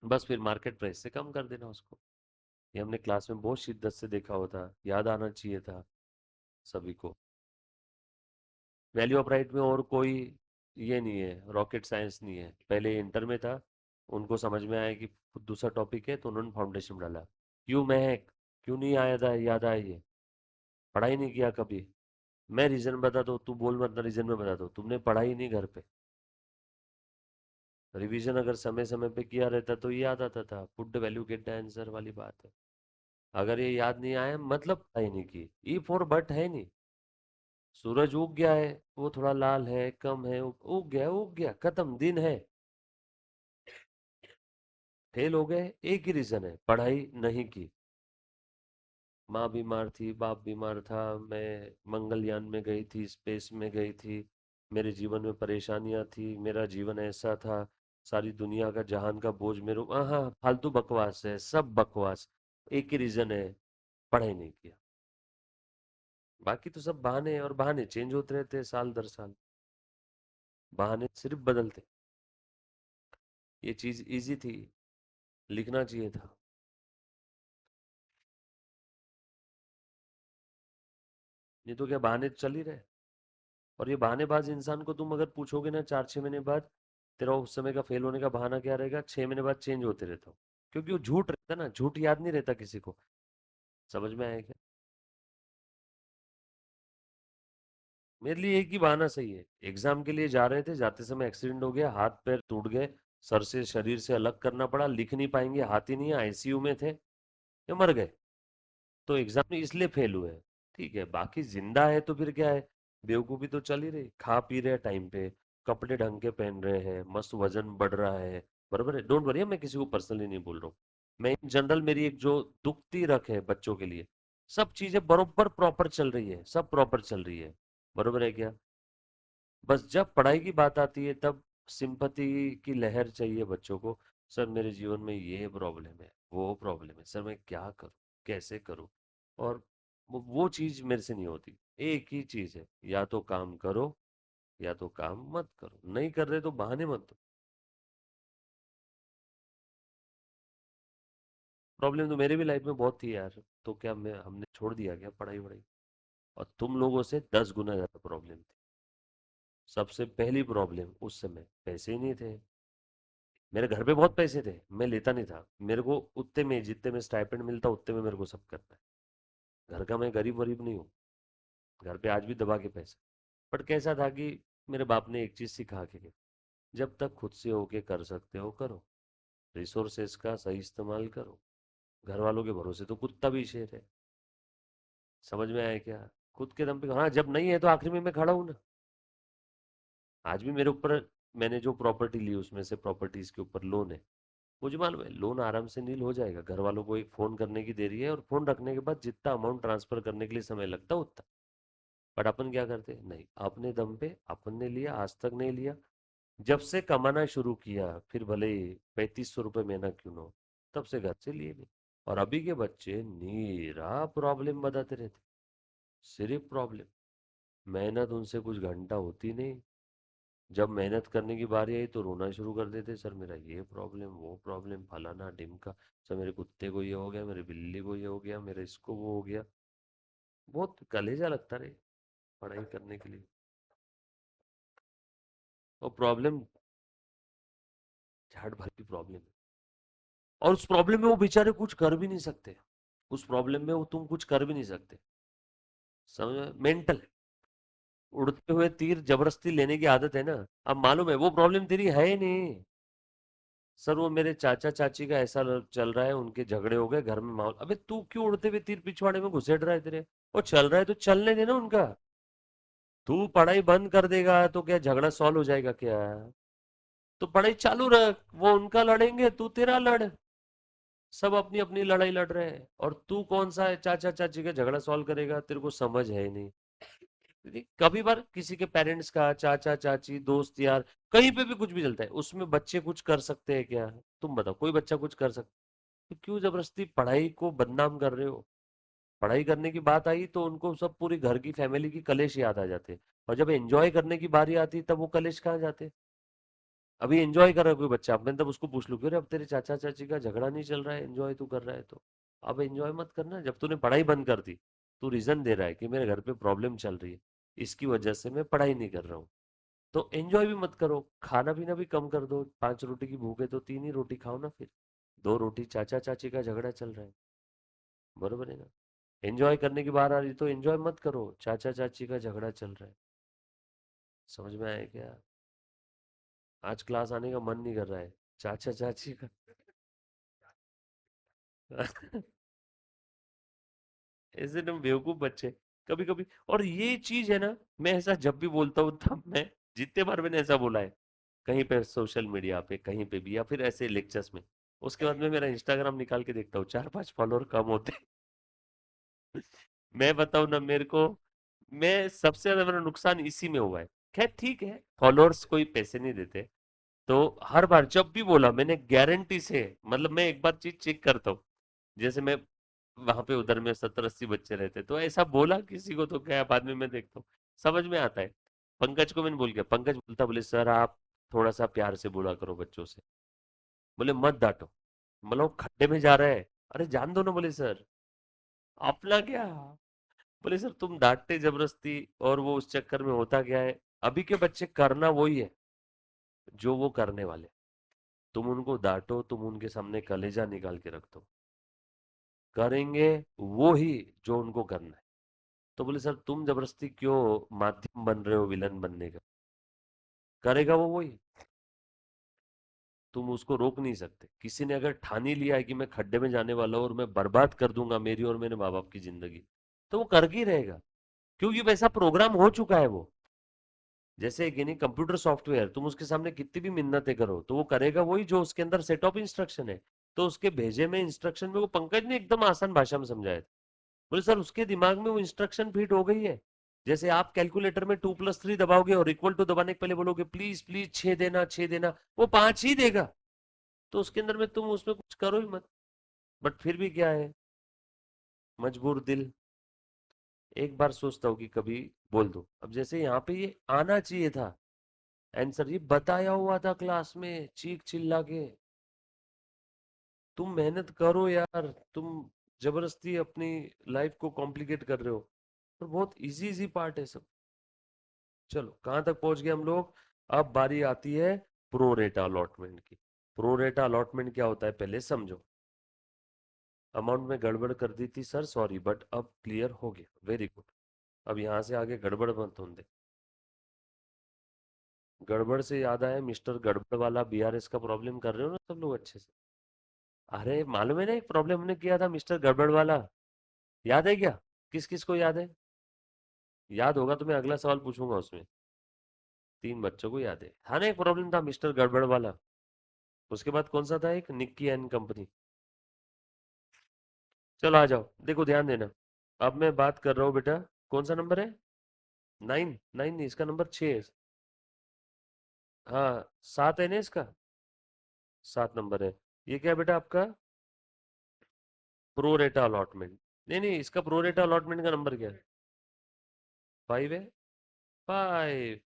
बस फिर मार्केट प्राइस से कम कर देना उसको। ये हमने क्लास में बहुत शिद्दत से देखा होता, याद आना चाहिए था सभी को। वैल्यू ऑफ राइट में और कोई ये नहीं है, रॉकेट साइंस नहीं है। पहले इंटर में था, उनको समझ में आया कि दूसरा टॉपिक है तो उन्होंने फाउंडेशन में डाला। क्यों महक, क्यों नहीं आया था याद आया ये? पढ़ाई नहीं किया कभी? मैं रीजन बता दो, तू बोल मत ना, रीजन में बता दो, तुमने पढ़ाई नहीं घर पे। रिवीजन अगर समय समय पे किया रहता तो ये याद आता था, put the value get the answer वाली बात है। अगर ये याद नहीं आया मतलब पढ़ाई नहीं की। ई फॉर बट है नहीं। सूरज उग गया है, वो थोड़ा लाल है, कम है, उग गया, उग गया, खत्म, दिन है। फेल हो गए, एक ही रीजन है, पढ़ाई नहीं की। माँ बीमार थी, बाप बीमार था, मैं मंगलयान में गई थी, स्पेस में गई थी, मेरे जीवन में परेशानियां थी, मेरा जीवन ऐसा था, सारी दुनिया का जहान का बोझ मेरे, हाँ, फालतू बकवास है, सब बकवास। एक ही रीजन है, पढ़ाई नहीं किया। बाकी तो सब बहाने हैं, और बहाने चेंज होते रहते हैं साल दर साल। बहाने सिर्फ बदलते। ये चीज इजी थी, लिखना चाहिए था। ये तो क्या बहाने चल ही रहे। और ये बहानेबाज इंसान को तुम अगर पूछोगे ना 4-6 महीने बाद, तेरा उस समय का फेल होने का बहाना क्या रहेगा, 6 महीने बाद चेंज होते रहता हो। क्योंकि वो झूठ रहता ना, झूठ याद नहीं रहता किसी को। समझ में आया क्या? मेरे लिए एक ही बहाना सही है। एग्जाम के लिए जा रहे थे, जाते समय एक्सीडेंट हो गया, हाथ पैर टूट गए, सर से शरीर से अलग करना पड़ा, लिख नहीं पाएंगे, हाथ ही नहीं है, आईसीयू में थे, ये मर गए। तो एग्जाम में इसलिए फेल हुए। ठीक है, बाकी जिंदा है तो फिर क्या है? बेवकूफी तो चल ही रही, खा पी रहे टाइम पे, कपड़े ढंग के पहन रहे हैं, मस्त वजन बढ़ रहा है। बराबर है, डोंट वरी, मैं किसी को पर्सनली नहीं बोल रहा हूँ। मैं इन जनरल मेरी एक जो दुखती रख है बच्चों के लिए, सब चीजें बरोबर प्रॉपर चल रही है, सब प्रॉपर चल रही है। बरोबर है क्या? बस जब पढ़ाई की बात आती है तब सिंपैथी की लहर चाहिए बच्चों को। सर मेरे जीवन में ये प्रॉब्लम है, वो प्रॉब्लम है, सर मैं क्या करूं, कैसे करूं? और वो चीज मेरे से नहीं होती। एक ही चीज है, या तो काम करो या तो काम मत करो, नहीं कर रहे तो बहाने मत दो। प्रॉब्लम तो मेरे भी लाइफ में बहुत थी यार, तो क्या मैं हमने छोड़ दिया क्या पढ़ाई वढ़ाई? और तुम लोगों से 10 गुना ज्यादा प्रॉब्लम थी। सबसे पहली प्रॉब्लम उस समय पैसे ही नहीं थे। मेरे घर पे बहुत पैसे थे, मैं लेता नहीं था, मेरे को उतने में जितने में स्टाइपेंड मिलता उतने में मेरे को सब करना है। घर का मैं गरीब वरीब नहीं हूँ, घर पे आज भी दबा के पैसे। बट कैसा था कि मेरे बाप ने एक चीज सिखा के गए, जब तक खुद से होके कर सकते हो करो, रिसोर्सेस का सही इस्तेमाल करो, घर वालों के भरोसे तो कुत्ता भी शेर है। समझ में आया क्या? खुद के दम पे, हाँ जब नहीं है तो आखिर में मैं खड़ा हूं ना। आज भी मेरे ऊपर, मैंने जो प्रॉपर्टी ली उसमें से प्रॉपर्टीज के ऊपर लोन है। मुझे मालूम है लोन आराम से नील हो जाएगा, घर वालों को एक फोन करने की देरी है, और फोन रखने के बाद जितना अमाउंट ट्रांसफर करने के लिए समय लगता है उतना। बट अपन क्या करते, नहीं, अपने दम पे अपन ने लिया, आज तक नहीं लिया। जब से कमाना शुरू किया, फिर भले ही 3500 रुपये महीना क्यों ना हो, तब से घर से लिए नहीं। और अभी के बच्चे नीरा प्रॉब्लम बताते रहते, सिर्फ प्रॉब्लम। मेहनत उनसे कुछ घंटा होती नहीं। जब मेहनत करने की बारी आई तो रोना शुरू कर देते, सर मेरा ये प्रॉब्लम, वो प्रॉब्लम, फलाना ढिमका, सर मेरे कुत्ते को ये हो गया, मेरे बिल्ली को ये हो गया, मेरे इसको वो हो गया। बहुत कलेजा लगता रहे पढ़ाई करने के लिए। और प्रॉब्लम झाड़ भर की प्रॉब्लम है, और उस प्रॉब्लम में वो बेचारे कुछ कर भी नहीं सकते। उस प्रॉब्लम में वो तुम कुछ कर भी नहीं सकते। समझ, मेंटल। उड़ते हुए तीर जबरदस्ती लेने की आदत है ना। अब मालूम है वो प्रॉब्लम तेरी है ही नहीं। सर वो मेरे चाचा चाची का ऐसा चल रहा है, उनके झगड़े हो गए घर में माहौल। अबे तू क्यों उड़ते हुए तीर पिछवाड़े में घुसेड़ रहा है तेरे? वो चल रहा है तो चलने देना उनका। तू पढ़ाई बंद कर देगा तो क्या झगड़ा सॉल्व हो जाएगा क्या? तो पढ़ाई चालू रख, वो उनका लड़ेंगे तू तेरा लड़। सब अपनी अपनी लड़ाई लड़ रहे हैं, और तू कौन सा है चाचा चाची का झगड़ा सॉल्व करेगा? तेरे को समझ है ही नहीं। कभी बार किसी के पेरेंट्स का, चाचा चाची, दोस्त यार, कहीं पे भी कुछ भी चलता है, उसमें बच्चे कुछ कर सकते हैं क्या? तुम बताओ, कोई बच्चा कुछ कर सकता? तो क्यों जबरदस्ती पढ़ाई को बदनाम कर रहे हो? पढ़ाई करने की बात आई तो उनको सब पूरी घर की फैमिली की कलेश याद आ जाते, और जब एंजॉय करने की बारी आती तब वो कलेश कहाँ जाते? अभी एंजॉय कर रहा है कोई बच्चा, मैं तब उसको पूछ लूं, क्यों रे अब तेरे चाचा चाची का झगड़ा नहीं चल रहा है, एंजॉय तू कर रहा है तो? अब एंजॉय मत करना, जब तूने पढ़ाई बंद कर दी। तू रीजन दे रहा है कि मेरे घर पे प्रॉब्लम चल रही है, इसकी वजह से मैं पढ़ाई नहीं कर रहा हूँ। तो एंजॉय भी मत करो, खाना पीना भी कम कर दो। 5 रोटी की भूख है तो 3 ही रोटी खाओ ना फिर। 2 रोटी, चाचा चाची का झगड़ा चल रहा है, बरोबर है ना? एंजॉय करने की बात आ रही तो एंजॉय मत करो, चाचा चाची का झगड़ा चल रहा है। समझ में आया क्या? आज क्लास आने का मन नहीं कर रहा है, चाचा चाची का। ऐसे तुम बेवकूफ बच्चे, कभी कभी। और ये चीज है ना, मैं ऐसा जब भी बोलता हूँ तब मैं, जितने बार मैंने ऐसा बोला है, कहीं पे सोशल मीडिया पे कहीं पे भी, या फिर ऐसे लेक्चर्स में, उसके बाद में मेरा इंस्टाग्राम निकाल के देखता हूँ, 4-5 फॉलोअर कम होते हैं। मैं बताऊँ ना मेरे को, मैं सबसे ज्यादा मेरा नुकसान इसी में हुआ है। खैर ठीक है, फॉलोअर्स कोई पैसे नहीं देते। तो हर बार जब भी बोला मैंने, गारंटी से, मतलब मैं एक बार चीज चेक करता हूँ। जैसे मैं वहां पे उधर में 70-80 बच्चे रहते, तो ऐसा बोला किसी को तो क्या, बाद में मैं देखता हूँ समझ में आता है। पंकज को मैंने बोल किया, पंकज बोलता, बोले सर आप थोड़ा सा प्यार से बोला करो बच्चों से, बोले मत डांटो, मतलब वो खड्डे में जा रहा है। अरे जान दो ना, बोले सर अपना क्या। बोले सर तुम डांटते जबरदस्ती, और वो उस चक्कर में होता क्या है, अभी के बच्चे करना वही है जो वो करने वाले। तुम उनको डांटो, तुम उनके सामने कलेजा निकाल के रख दो, करेंगे वो ही जो उनको करना है। तो बोले सर तुम जबरदस्ती क्यों माध्यम बन रहे हो विलन बनने का? करेगा वो वही, तुम उसको रोक नहीं सकते। किसी ने अगर ठान ही लिया है कि मैं खड्डे में जाने वाला हूं और मैं बर्बाद कर दूंगा मेरी और मेरे माँ बाप की जिंदगी, तो वो कर ही रहेगा, क्योंकि वैसा प्रोग्राम हो चुका है वो। जैसे कि नहीं, कंप्यूटर सॉफ्टवेयर, तुम उसके सामने कितनी भी मिन्नतें करो तो वो करेगा वही जो उसके अंदर सेट ऑफ इंस्ट्रक्शन है। तो उसके भेजे में इंस्ट्रक्शन में, वो पंकज ने एकदम आसान भाषा में समझाया था। बोले सर उसके दिमाग में वो इंस्ट्रक्शन फिट हो गई है। जैसे आप कैलकुलेटर में 2+3 दबाओगे और इक्वल टू दबाने के पहले बोलोगे प्लीज प्लीज 6 देना 6 देना, वो 5 ही देगा। तो उसके अंदर में तुम उसमें कुछ करो ही मत। बट फिर भी क्या है, मजबूर दिल। एक बार सोचता हूँ कि कभी बोल दो। अब जैसे यहाँ पे ये आना चाहिए था आंसर, ये बताया हुआ था क्लास में चीख चिल्ला के, तुम मेहनत करो यार, तुम जबरदस्ती अपनी लाइफ को कॉम्प्लिकेट कर रहे हो। और बहुत इजी इजी पार्ट है सब। चलो कहाँ तक पहुंच गए हम लोग? अब बारी आती है प्रो रेटा अलॉटमेंट की। प्रो रेटा अलॉटमेंट क्या होता है पहले समझो। अमाउंट में गड़बड़ कर दी थी सर, सॉरी, बट अब क्लियर हो गया, वेरी गुड। अब यहाँ से आगे गड़बड़ मत होने दे। गड़बड़ से याद आया, मिस्टर गड़बड़ वाला बीआरएस का प्रॉब्लम कर रहे हो ना सब लोग अच्छे से? अरे मालूम है ना, एक प्रॉब्लम हमने किया था मिस्टर गड़बड़ वाला, याद है क्या? किस किस को याद है? याद होगा तो मैं अगला सवाल पूछूंगा उसमें। 3 बच्चों को याद है, हाँ ना, एक प्रॉब्लम था मिस्टर गड़बड़ वाला। उसके बाद कौन सा था, एक निक्की एंड कंपनी। चलो आ जाओ, देखो ध्यान देना। अब मैं बात कर रहा हूँ बेटा, कौन सा नंबर है? 9? 9 नहीं, इसका नंबर 6 है। हाँ 7 है ना इसका, 7 नंबर है। ये क्या है बेटा आपका? प्रो रेटा अलॉटमेंट। नहीं नहीं, इसका प्रो रेटा अलॉटमेंट का नंबर क्या है? 5 है। 5।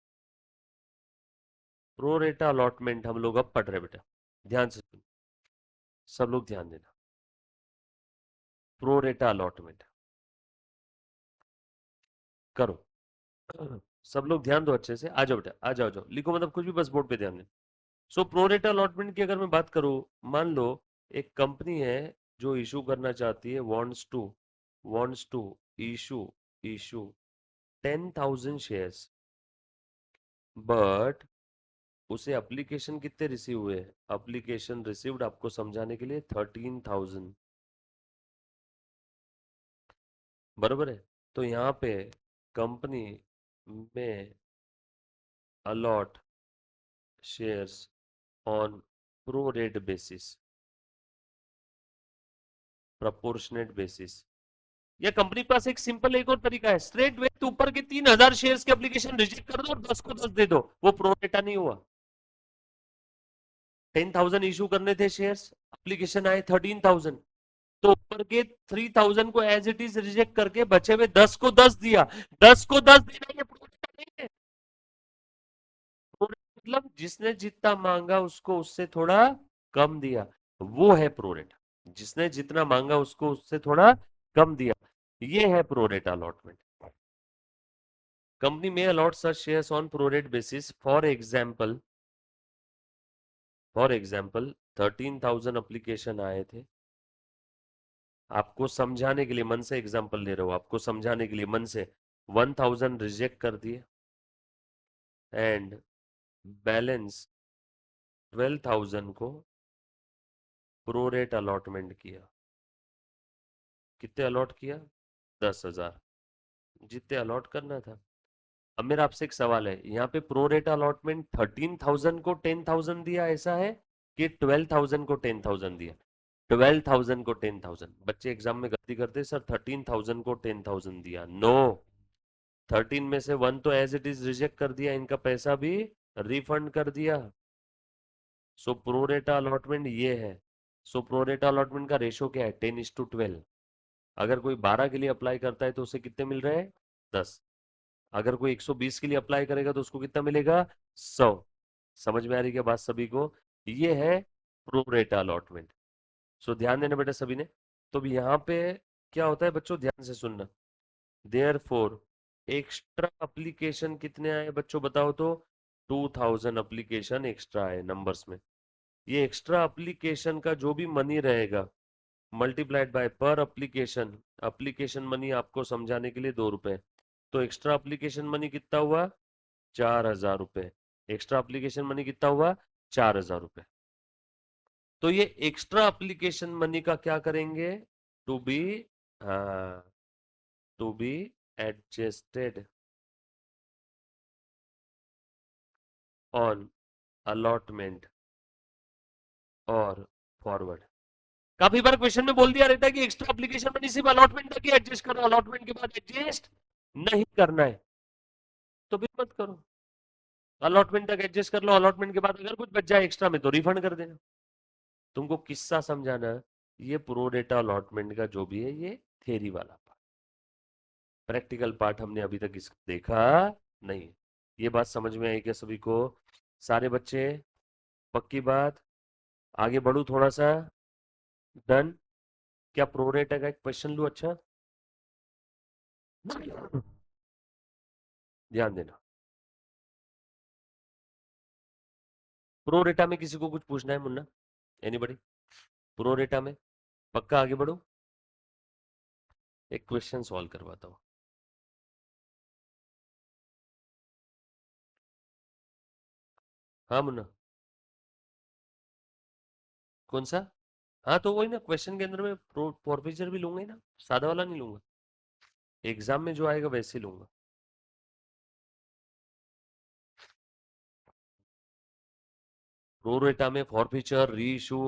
प्रो रेटा अलॉटमेंट हम लोग अब पढ़ रहे हैं बेटा, ध्यान से सुन, सब लोग ध्यान देना। प्रो रेटा अलॉटमेंट करो। सब लोग ध्यान दो अच्छे से, आ जाओ बेटा, आ जाओ, जाओ लिखो, मतलब कुछ भी, बस बोर्ड पे ध्यान दे। सो प्रोरेटा अलॉटमेंट की अगर मैं बात करूं, मान लो एक कंपनी है जो इशू करना चाहती है, wants to issue issue 10,000 shares, but उसे एप्लीकेशन कितने रिसीव हुए? एप्लीकेशन रिसीव्ड आपको समझाने के लिए 13,000, बरोबर है? तो यहाँ पे कंपनी में allot shares on pro rate basis, proportionate basis, या कंपनी के पास एक सिंपल एक और तरीका है, स्ट्रेट वे ऊपर के 3,000 शेयर्स की एप्लीकेशन रिजेक्ट कर दो और 10 को 10 दे दो, वो प्रोरेटा नहीं हुआ। 10,000 इशू करने थे शेयर्स, एप्लीकेशन आए 13,000, तो ऊपर के 3,000 को एज इट इज रिजेक्ट करके बचे हुए 10 को 10 दिया। 10 को 10 देना ये प्रोरेटा नहीं है। प्रोरेटा मतलब जिसने जितना मांगा उसको उससे थोड़ा कम दिया, वो है प्रोरेटा। जिसने जितना मांगा उसको उससे थोड़ा कम दिया, ये है pro rata allotment. Company may allot such shares on prorate basis. For example, 13,000 application आए थे, आपको समझाने के लिए मन से एग्जांपल ले रहा हूं, आपको समझाने के लिए मन से 1,000 रिजेक्ट कर दिए एंड बैलेंस 12,000 को प्रोरेट अलॉटमेंट किया। कितने अलॉट किया? 10,000, जितने अलॉट करना था। अब मेरा आपसे एक सवाल है, यहाँ पे प्रो रेटा अलॉटमेंट 13,000 को 10,000 दिया ऐसा है, कि 12,000 को 10,000 दिया? 12,000 को 10,000, बच्चे एग्जाम में गलती करते, सर 13,000 को 10,000 दिया, नो। 13 में से 1 तो एज इट इज रिजेक्ट कर दिया, इनका पैसा भी रिफंड कर दिया। सो प्रो रेटा अलॉटमेंट ये है। सो प्रो रेटा अलॉटमेंट का रेशो क्या है? 10:12। अगर कोई 12 के लिए अप्लाई करता है तो उसे कितने मिल रहे हैं? 10। अगर कोई 120 के लिए अप्लाई करेगा तो उसको कितना मिलेगा? 100। समझ में आ रही क्या बात सभी को? ये है प्रो रेटा अलॉटमेंट। सो ध्यान देना बेटा सभी ने। तो अब यहाँ पे क्या होता है बच्चों, ध्यान से सुनना। देयर फोर एक्स्ट्रा अप्लीकेशन कितने आए बच्चों, बताओ तो? 2,000 अप्लीकेशन एक्स्ट्रा आए नंबर्स में। ये एक्स्ट्रा अप्लीकेशन का जो भी मनी रहेगा, मल्टीप्लाइड बाय पर एप्लीकेशन, एप्लीकेशन मनी आपको समझाने के लिए 2 रुपए, तो एक्स्ट्रा एप्लीकेशन मनी कितना हुआ? 4,000 रुपए। एक्स्ट्रा एप्लीकेशन मनी कितना हुआ? 4,000 रुपए। तो ये एक्स्ट्रा एप्लीकेशन मनी का क्या करेंगे? टू बी, हाँ, to be adjusted on allotment और फॉरवर्ड। काफी बार क्वेश्चन में बोल दिया रहता है कि एक्स्ट्रा एप्लीकेशन मनी सिर्फ अलॉटमेंट तक ही एडजस्ट करो, अलॉटमेंट के बाद एडजस्ट नहीं करना है, तो फिर मत करो। अलॉटमेंट तक एडजस्ट कर लो, अलॉटमेंट के बाद अगर कुछ बच जाए एक्स्ट्रा में तो रिफंड कर देना। तुमको किस्सा समझाना, ये प्रो डेटा अलॉटमेंट का जो भी है ये थ्योरी वाला पार्ट, प्रैक्टिकल पार्ट हमने अभी तक इसका देखा नहीं। ये बात समझ में आई क्या सभी को? सारे बच्चे, पक्की बात? आगे बढ़ू थोड़ा सा? डन? क्या प्रो रेटा का एक क्वेश्चन लू? अच्छा, ध्यान देना। प्रो रेटा में किसी को कुछ पूछना है मुन्ना? एनीबडी? प्रो रेटा में पक्का आगे बढ़ो, एक क्वेश्चन सॉल्व करवाता हूँ। हाँ मुन्ना, कौन सा? हाँ तो वही ना, क्वेश्चन के अंदर में फॉरफीचर भी लूंगा ही ना, सादा वाला नहीं लूंगा, एग्जाम में जो आएगा वैसे ही लूंगा। प्रोरेटा में forfeiture, reissue,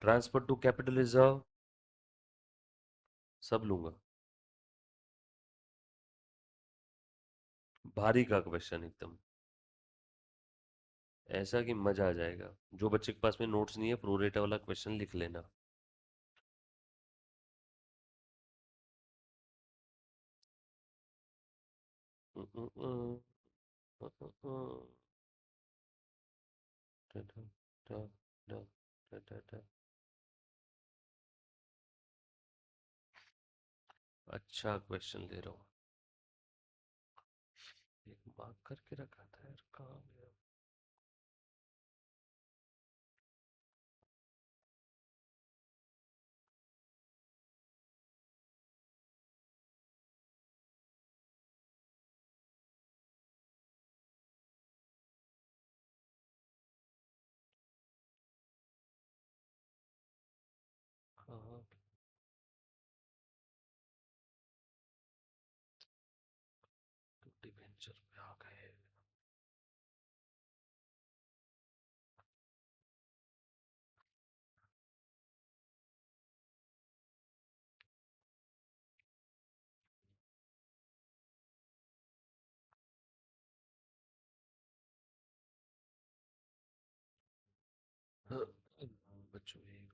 transfer to capital reserve, सब लूंगा। भारी का क्वेश्चन एकदम, ऐसा कि मजा आ जाएगा। जो बच्चे के पास में नोट्स नहीं है, प्रोरेटा वाला क्वेश्चन लिख लेना। अच्छा क्वेश्चन ले रहा हूँ। मार्क करके रखा था यार, कहाँ गया? कहाँ? डिवेंचर पे आ गए। बच्चों एक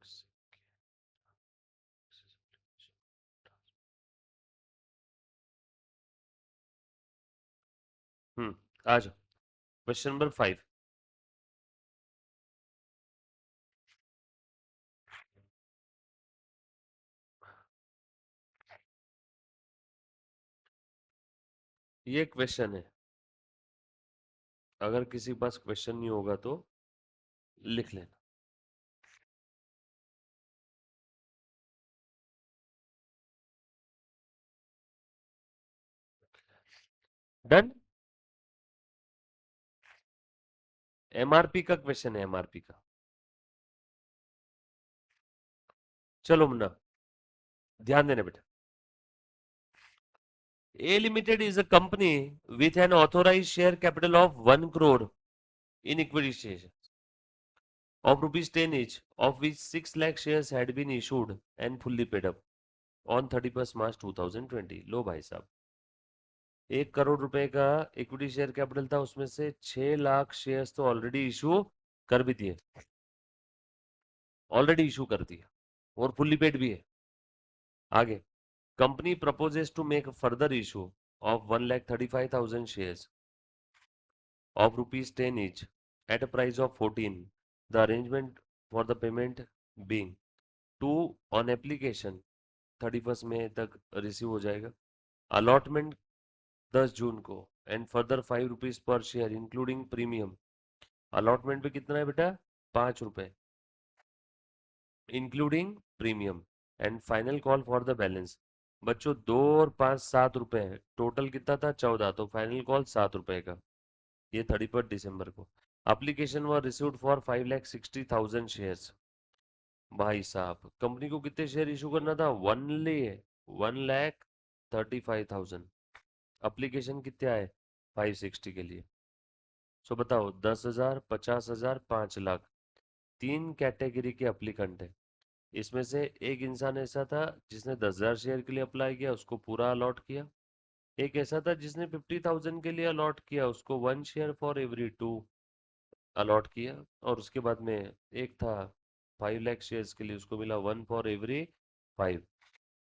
आ जाओ। Question number 5। ये क्वेश्चन है, अगर किसी के पास क्वेश्चन नहीं होगा तो लिख लेना। डन। एमआरपी का क्वेश्चन है, एमआरपी का। चलो मुन्ना, ध्यान देना बेटा। A Limited is a company with an authorized share capital of 1 crore in equity shares of rupees 10 each, of which 6 lakh shares had been issued and fully paid up on 31st March 2020। लो भाई साहब, 1 करोड़ रुपए का equity share capital था, उसमें से 6 lakh shares तो already issue कर भी दिए, ऑलरेडी इशू कर दिए, और फुल्ली पेड भी है। आगे, company proposes to make a further issue of 1,35,000 shares of rupees 10 each at a price of 14, the arrangement for the payment being to on application 31st मई तक रिसीव हो जाएगा, allotment 10 जून को, and further 5 rupees per share including premium. Allotment पे कितना है बेटा? 5 रुपए including premium, and final call for the balance. बच्चों 2 और 5 7 रुपए है, टोटल कितना था? 14, तो फाइनल कॉल 7 रुपए का। ये 31 दिसंबर को। Application were received for 5,60,000 shares. भाई साहब, कंपनी को कितने शेयर इशू करना था? 1,35,000। एप्लीकेशन कितना है? 560 के लिए। सो बताओ, 10,000, 50,000, 5 लाख, 3 कैटेगरी के अप्लीकेंट है। इसमें से एक इंसान ऐसा था जिसने 10,000 शेयर के लिए अप्लाई किया, उसको पूरा अलॉट किया। एक ऐसा था जिसने 50,000 के लिए अलॉट किया, उसको 1 शेयर फॉर एवरी 2 अलॉट किया। और उसके बाद में एक था 5 लाख शेयर्स के लिए, उसको मिला 1 फॉर एवरी 5।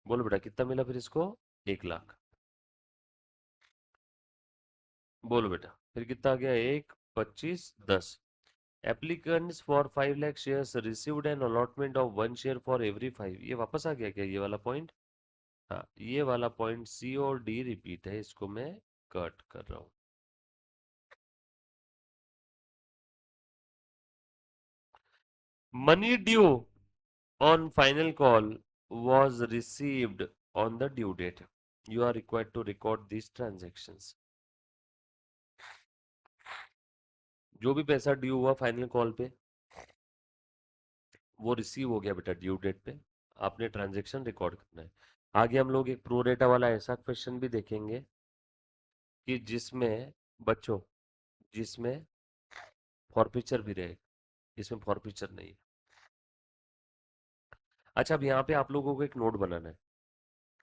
बोलो बेटा कितना मिला फिर इसको? 1 लाख। बोलो बेटा फिर कितना आ गया? 1, 25, 10। Applicants for 5 lakh shares received an allotment of 1 share for every 5। ये वापस आ गया क्या ये वाला पॉइंट? हाँ, ये वाला पॉइंट सी और डी रिपीट है, इसको मैं कट कर रहा हूं। Money due on final call was received on the due date. You are required to record these transactions. जो भी पैसा ड्यू हुआ फाइनल कॉल पे, वो रिसीव हो गया बेटा ड्यू डेट पे। आपने ट्रांजैक्शन रिकॉर्ड करना है। आगे हम लोग एक प्रोरेटा वाला ऐसा क्वेश्चन भी देखेंगे कि जिसमें बच्चों, जिसमें फॉरफीचर भी रहे, इसमें फॉरफीचर नहीं है। अच्छा, अब यहाँ पे आप लोगों को एक नोट बनाना है।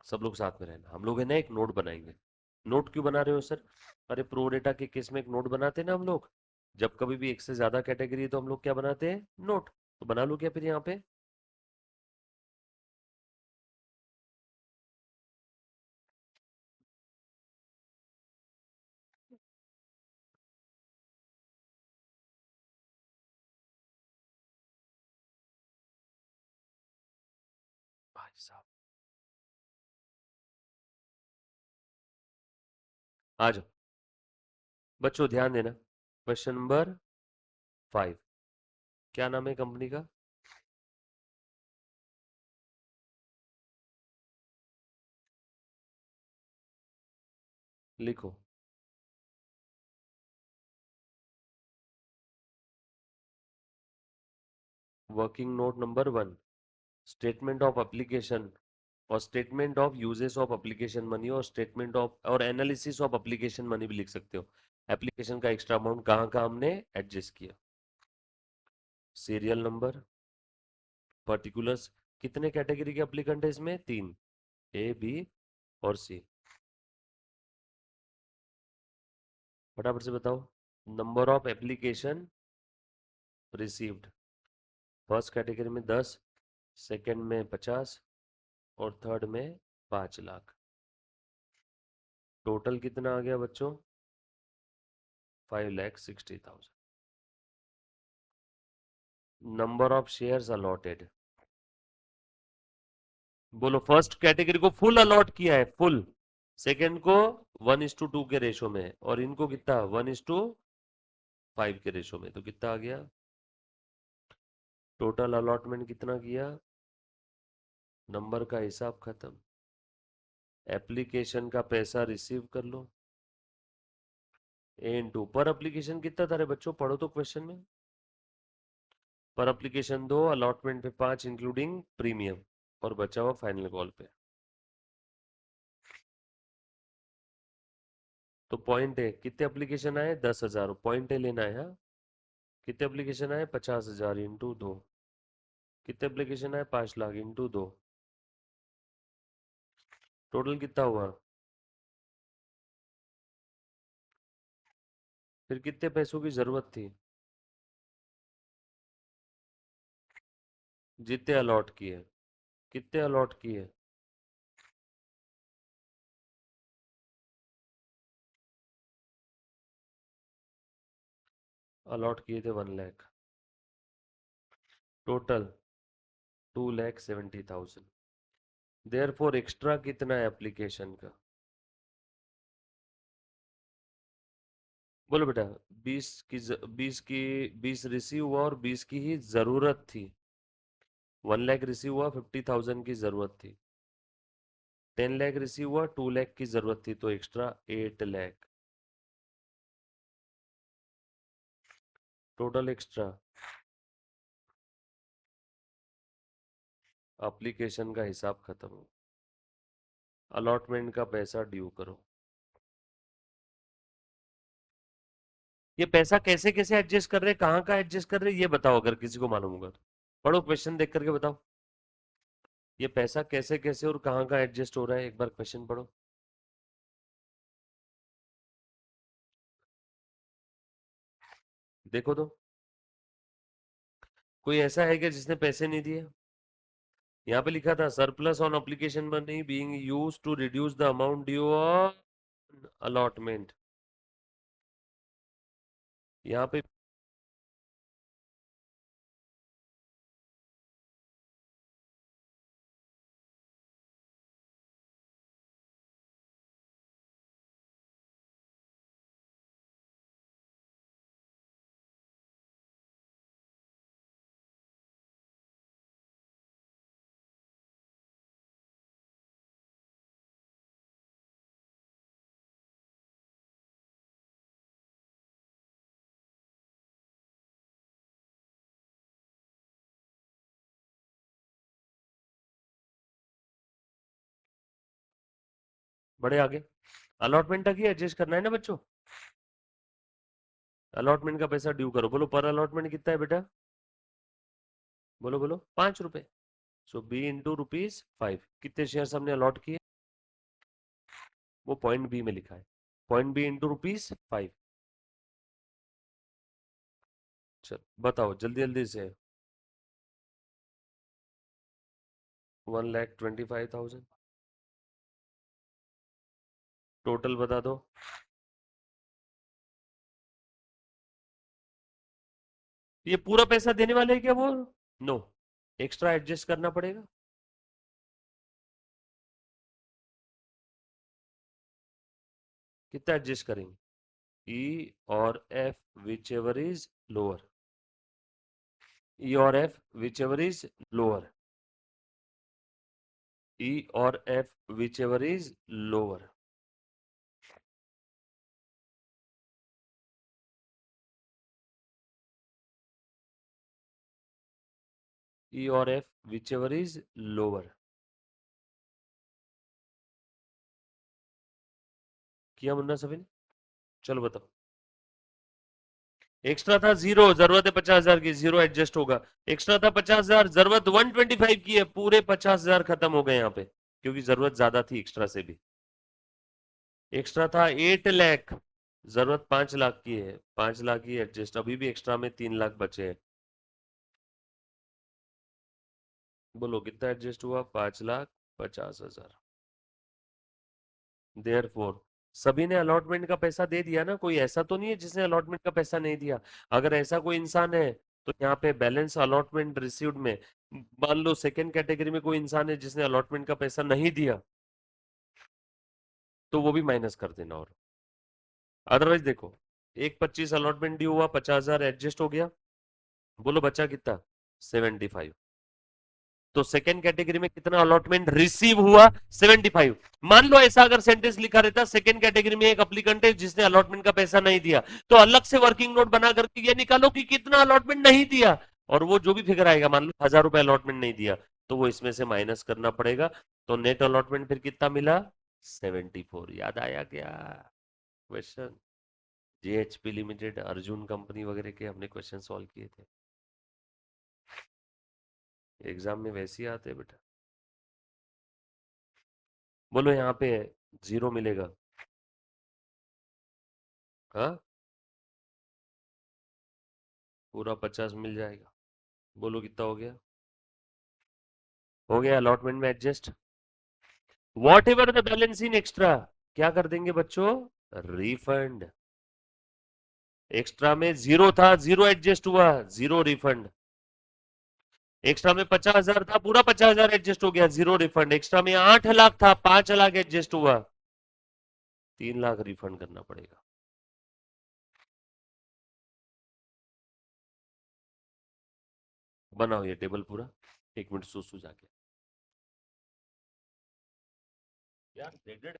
सब लोग साथ में रहना, हम लोग है ना एक नोट बनाएंगे। नोट क्यों बना रहे हो सर? अरे प्रोरेटा के केस में एक नोट बनाते हैं ना हम लोग, जब कभी भी एक से ज्यादा कैटेगरी है तो हम लोग क्या बनाते हैं? नोट। तो बना लो क्या फिर यहाँ पे? भाई साहब, आ जाओ। बच्चों ध्यान देना, क्वेश्चन नंबर 5, क्या नाम है कंपनी का? लिखो। Working note number 1, statement of application और statement of uses of application money और स्टेटमेंट ऑफ और एनालिसिस ऑफ एप्लीकेशन मनी भी लिख सकते हो। एप्लीकेशन का एक्स्ट्रा अमाउंट कहाँ कहाँ हमने एडजस्ट किया। सीरियल नंबर, पर्टिकुलर्स, कितने कैटेगरी के एप्लीकेंट है इसमें? 3, ए बी और सी। फटाफट से बताओ। Number of application received, first category में 10, सेकंड में 50 और थर्ड में 5 लाख। टोटल कितना आ गया बच्चों? 5,60,000। नंबर ऑफ शेयर्स अलॉटेड, बोलो। फर्स्ट कैटेगरी को फुल अलॉट किया है, फुल। सेकंड को 1:2 के रेशो में, और इनको कितना 1:5 के रेशो में, तो कितना आ गया? टोटल अलॉटमेंट कितना किया? नंबर का हिसाब खत्म। एप्लीकेशन का पैसा रिसीव कर लो। ए इंटू पर एप्लीकेशन कितना था रे बच्चों? पढ़ो तो क्वेश्चन में। पर एप्लीकेशन 2, अलॉटमेंट पे 5 इंक्लूडिंग प्रीमियम, और बचा हुआ फाइनल कॉल पे। तो पॉइंट है, कितने एप्लीकेशन आए? 10,000। पॉइंट है लेना है, हाँ। कितने एप्लीकेशन आए? 50,000 इंटू 2। कितने एप्लीकेशन आए? 5 लाख इंटू 2। टोटल कितना हुआ? फिर कितने पैसों की जरूरत थी? जितने अलॉट किए। कितने अलॉट किए? अलॉट किए थे 1 lakh. Total 2,70,000। Therefore extra कितना है एप्लीकेशन का? बोलो बेटा। 20 रिसीव हुआ और 20 की ही जरूरत थी। 1 लाख रिसीव हुआ, 50,000 की जरूरत थी। 10 लाख रिसीव हुआ, 2 लाख की जरूरत थी, तो extra 8 lakh. Total extra. Application का हिसाब खत्म हो। अलॉटमेंट का पैसा ड्यू करो। ये पैसा कैसे कैसे एडजस्ट कर रहे हैं, कहाँ का एडजस्ट कर रहे हैं, ये बताओ अगर किसी को मालूम होगा तो। पढ़ो क्वेश्चन देख करके बताओ। ये पैसा कैसे कैसे और कहाँ का एडजस्ट हो रहा है, एक बार क्वेश्चन पढ़ो। देखो तो। कोई ऐसा है क्या जिसने पैसे नहीं दिए? यहाँ पे लिखा था surplus on application money being used to reduce the amount due on allotment. यहाँ पे बड़े आगे अलॉटमेंट तक ही एडजस्ट करना है ना बच्चों। अलॉटमेंट का पैसा ड्यू करो। बोलो पर अलॉटमेंट कितना है बेटा? बोलो बोलो। 5 रुपए। सो बी इंटू रुपीज 5। कितने शेयर हमने अलॉट किए? वो पॉइंट बी में लिखा है। Point B into rupees 5। चल बताओ जल्दी जल्दी से। 1,25,000। टोटल बता दो। ये पूरा पैसा देने वाले हैं क्या वो? नो। एक्स्ट्रा एडजस्ट करना पड़ेगा। कितना एडजस्ट करेंगे? E or F, whichever is lower. E or F, whichever is lower. E or F, whichever is lower. E or F, whichever is lower. किया मुन्ना सभी ने? चलो बताओ। एक्स्ट्रा था 0, जरूरत है 50,000 की, 0 एडजस्ट होगा। एक्स्ट्रा था 50,000, जरूरत 125 की है, पूरे 50,000 खत्म हो गए यहाँ पे, क्योंकि जरूरत ज्यादा थी एक्स्ट्रा से भी। एक्स्ट्रा था 8 लाख, जरूरत 5 लाख की है, 5 लाख की एडजस्ट, अभी भी एक्स्ट्रा में 3 लाख बचे हैं। बोलो कितना एडजस्ट हुआ? 5,50,000। देयरफॉर सभी ने अलॉटमेंट का पैसा दे दिया ना, कोई ऐसा तो नहीं है जिसने अलॉटमेंट का पैसा नहीं दिया। अगर ऐसा कोई इंसान है तो यहाँ पे बैलेंस अलॉटमेंट रिसीव्ड में, मान लो सेकंड कैटेगरी में कोई इंसान है जिसने अलॉटमेंट का पैसा नहीं दिया, तो वो भी माइनस कर देना। और अदरवाइज देखो, 1,25 अलॉटमेंट ड्यू हुआ, 50,000 एडजस्ट हो गया, बोलो बचा कितना? 75। तो सेकंड कैटेगरी में कितना अलॉटमेंट रिसीव हुआ? 75। मान लो ऐसा अगर सेंटेंस लिखा रहता, सेकंड कैटेगरी में एक एप्लीकेंट है जिसने अलॉटमेंट का पैसा नहीं दिया, तो अलग से वर्किंग नोट बना करके ये निकालो कि कितना अलॉटमेंट नहीं दिया, और वो जो भी फिगर आएगा, मान लो 1,000 रुपए अलॉटमेंट नहीं दिया, तो वो इसमें से माइनस करना पड़ेगा। तो नेट अलॉटमेंट फिर कितना मिला? 74। याद आया क्या क्वेश्चन? जेएचपी लिमिटेड, अर्जुन कंपनी वगैरह के हमने क्वेश्चन सॉल्व किए थे, एग्जाम में वैसे ही आते हैं बेटा। बोलो यहाँ पे 0 मिलेगा? हाँ, पूरा 50 मिल जाएगा। बोलो कितना हो गया? हो गया अलॉटमेंट में adjust. What ever the balance in extra, क्या कर देंगे बच्चों? रिफंड। एक्स्ट्रा में 0 था, 0 एडजस्ट हुआ, 0 रिफंड। एक्स्ट्रा में 50,000 था, पूरा 50,000 एडजस्ट हो गया, 0 रिफंड। एक्स्ट्रा में 8 लाख था, 5 लाख एडजस्ट हुआ, 3 लाख रिफंड करना पड़ेगा। बनाओ ये टेबल पूरा। 1 मिनट सुसु जाके यार।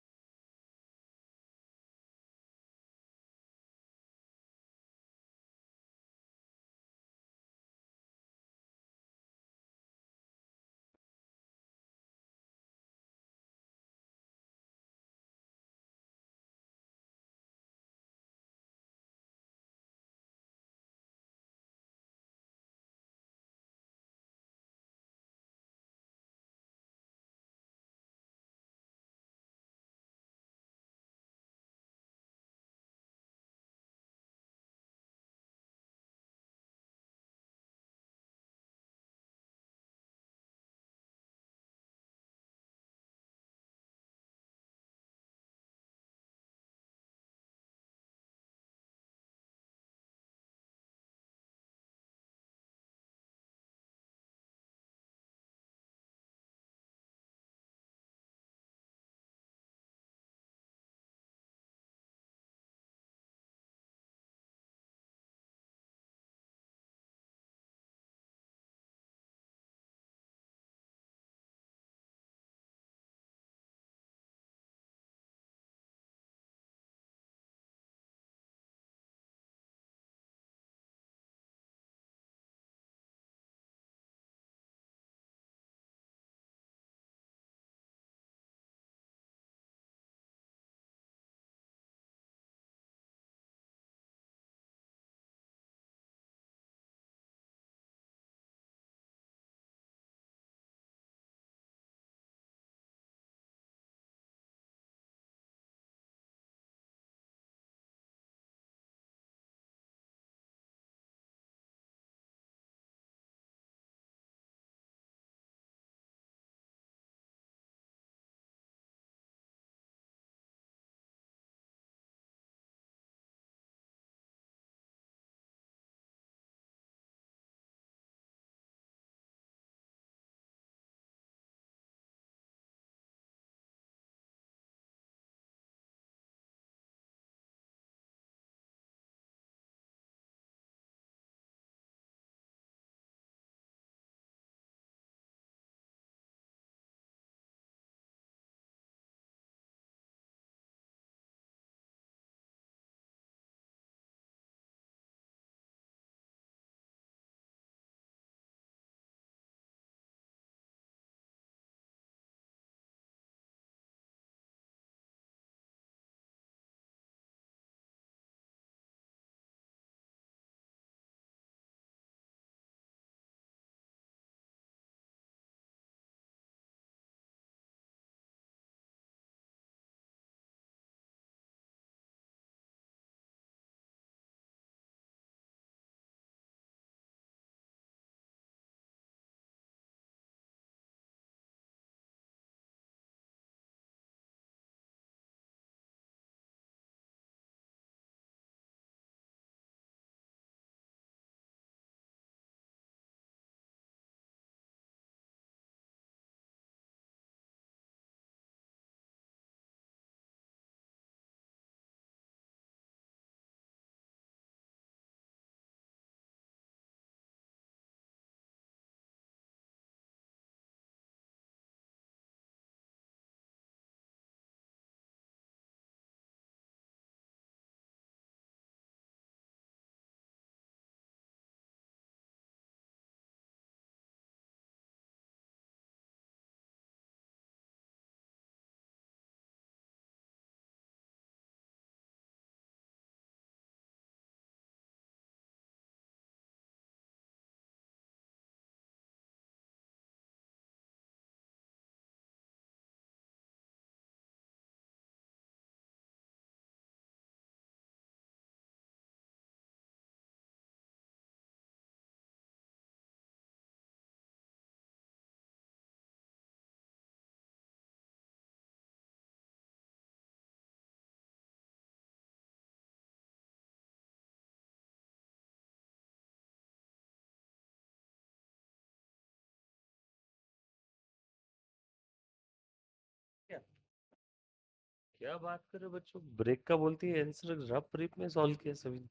क्या बात कर रहे हो बच्चों, ब्रेक का बोलती है आंसर रफ ब्रीफ में सॉल्व किया सभी ने।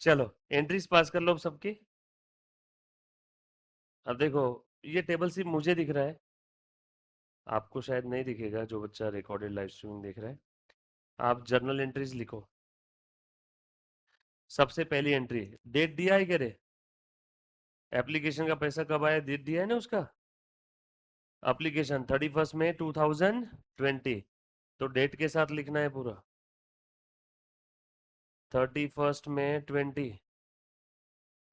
चलो एंट्रीज पास कर लो अब सबकी। अब देखो, ये टेबल सिर्फ मुझे दिख रहा है, आपको शायद नहीं दिखेगा जो बच्चा रिकॉर्डेड लाइव स्ट्रीमिंग देख रहा है। आप जर्नल एंट्रीज लिखो। सबसे पहली एंट्री, डेट दिया है क्या रे? एप्लीकेशन का पैसा कब आया, डेट दिया है ना उसका। एप्लीकेशन 31 मई 2020, तो डेट के साथ लिखना है पूरा। 31 May 2020,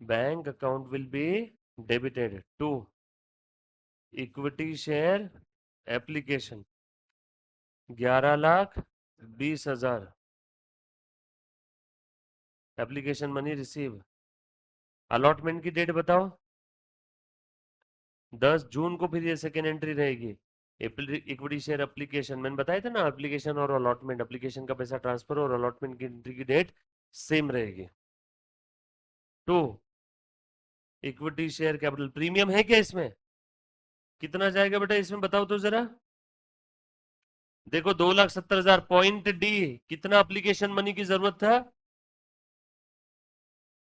bank account will be debited to equity share application 11,20,000, application money receive. Allotment की डेट बताओ। 10 जून को फिर ये सेकेंड एंट्री रहेगी। इक्विटी शेयर एप्लीकेशन मैंने बताया था ना, एप्लीकेशन और अलॉटमेंट, एप्लीकेशन का पैसा ट्रांसफर और अलॉटमेंट की एंट्री की डेट सेम रहेगी। To equity share capital, premium है क्या इसमें? कितना जाएगा बेटा इसमें बताओ तो जरा। देखो 2,70,000 पॉइंट डी, कितना एप्लीकेशन मनी की जरूरत था?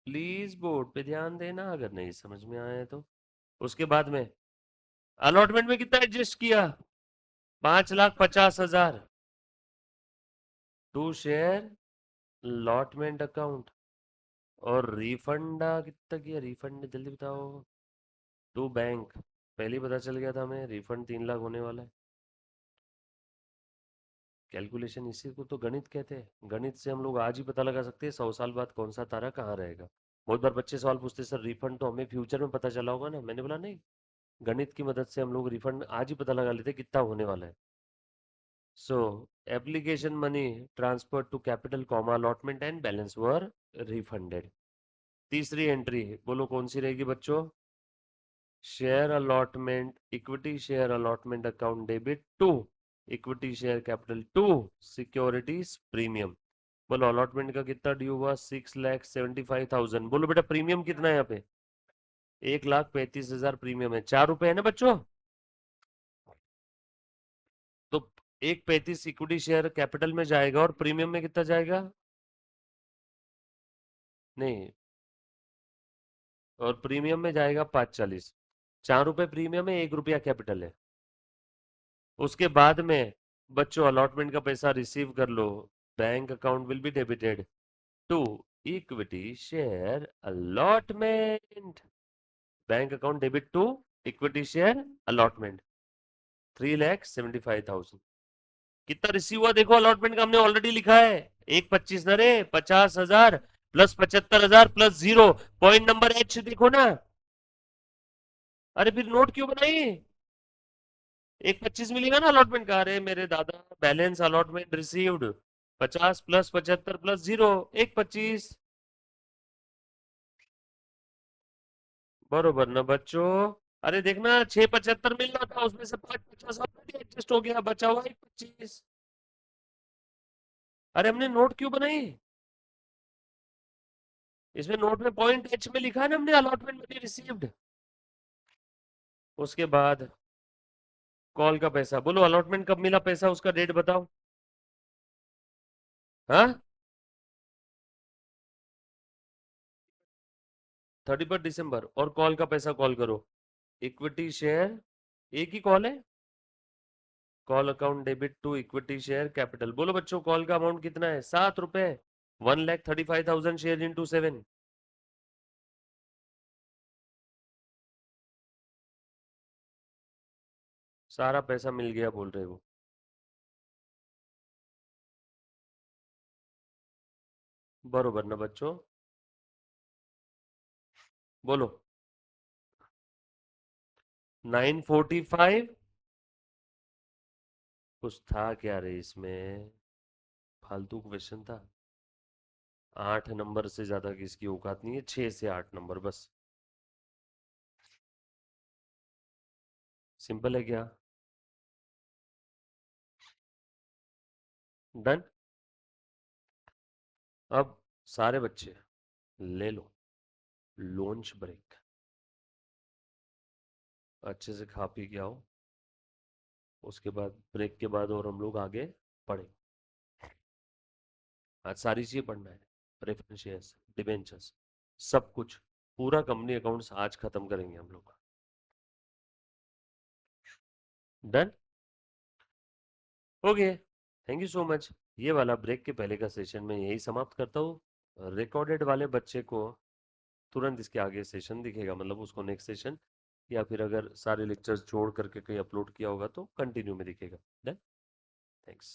प्लीज बोर्ड पे ध्यान देना अगर नहीं समझ में आया तो। उसके बाद में अलॉटमेंट में कितना एडजस्ट किया? 5,50,000 टू शेयर अलॉटमेंट अकाउंट। और रिफंड कितना किया, रिफंड जल्दी बताओ। टू बैंक, पहले ही पता चल गया था हमें रिफंड 3 लाख होने वाला है। कैलकुलेशन इसी को तो गणित कहते हैं। गणित से हम लोग आज ही पता लगा सकते हैं 100 साल बाद कौन सा तारा कहाँ रहेगा। बहुत बार बच्चे सवाल पूछते सर रिफंड तो हमें फ्यूचर में पता चला होगा ना, मैंने बोला नहीं, गणित की मदद से हम लोग रिफंड आज ही पता लगा लेते कितना होने वाला है। So application money transfer to capital comma allotment and balance were refunded. तीसरी एंट्री बोलो कौन सी रहेगी बच्चों? Share allotment, equity share allotment account debit to equity share capital to securities premium. बोलो अलॉटमेंट का कितना ड्यू हुआ? 6,75,000। बोलो बेटा प्रीमियम कितना है यहाँ पे? 1,35,000 प्रीमियम है। 4 रुपए है ना बच्चों? तो 1,35 इक्विटी शेयर कैपिटल में जाएगा और प्रीमियम में कितना जाएगा? नहीं, और प्रीमियम में जाएगा 5,40। 4 रुपए प्रीमियम है, 1 रुपया कैपिटल है। उसके बाद में बच्चों अलॉटमेंट का पैसा रिसीव कर लो। Bank account will be debited to equity share allotment. Bank account debit to equity share allotment 3,75,000। कितना रिसीव हुआ देखो, अलॉटमेंट का हमने ऑलरेडी लिखा है। 1,25 न रे, 50,000 plus 75,000 plus 0, point number H देखो ना। अरे फिर नोट क्यों बनाई? 1,25 मिलेगा ना अलॉटमेंट का। अरे मेरे दादा, balance allotment received 50 plus 75 plus 0, 1,25। बरोबर ना बच्चों? अरे देखना 6,75 मिल रहा था, उसमें से 5,50 ऑलरेडी एडजस्ट हो गया, बचा हुआ 1,25। अरे हमने नोट क्यों बनाई? इसमें नोट में पॉइंट एच में लिखा है ना हमने अलॉटमेंट मनी रिसीव्ड। उसके बाद कॉल का पैसा, बोलो अलॉटमेंट कब मिला पैसा, उसका डेट बताओ। हाँ, 31 दिसंबर। और कॉल का पैसा कॉल करो। इक्विटी शेयर, एक ही कॉल है। Call account debit to equity share capital. बोलो बच्चों कॉल का अमाउंट कितना है? 7 रुपए। 1,35,000 शेयर इंटू 7। सारा पैसा मिल गया बोल रहे हो? बरोबर ना बच्चों? बोलो 945। कुछ था क्या रे इसमें? फालतू क्वेश्चन था। 8 नंबर से ज्यादा किसकी औकात नहीं है, 6 से 8 नंबर बस। सिंपल है क्या? डन। अब सारे बच्चे ले लो लंच ब्रेक, अच्छे से खा पी के आओ। उसके बाद ब्रेक के बाद और हम लोग आगे पढ़े। आज सारी चीजें पढ़ना है, प्रेफरेंस शेयर्स, डिबेंचर्स, सब कुछ, पूरा कंपनी अकाउंट्स आज खत्म करेंगे हम लोग। Done. Okay, thank you so much. ये वाला ब्रेक के पहले का सेशन मैं यही समाप्त करता हूँ। रिकॉर्डेड वाले बच्चे को तुरंत इसके आगे सेशन दिखेगा, मतलब उसको नेक्स्ट सेशन, या फिर अगर सारे लेक्चर्स जोड़ करके कहीं अपलोड किया होगा तो कंटिन्यू में दिखेगा। डन। थैंक्स।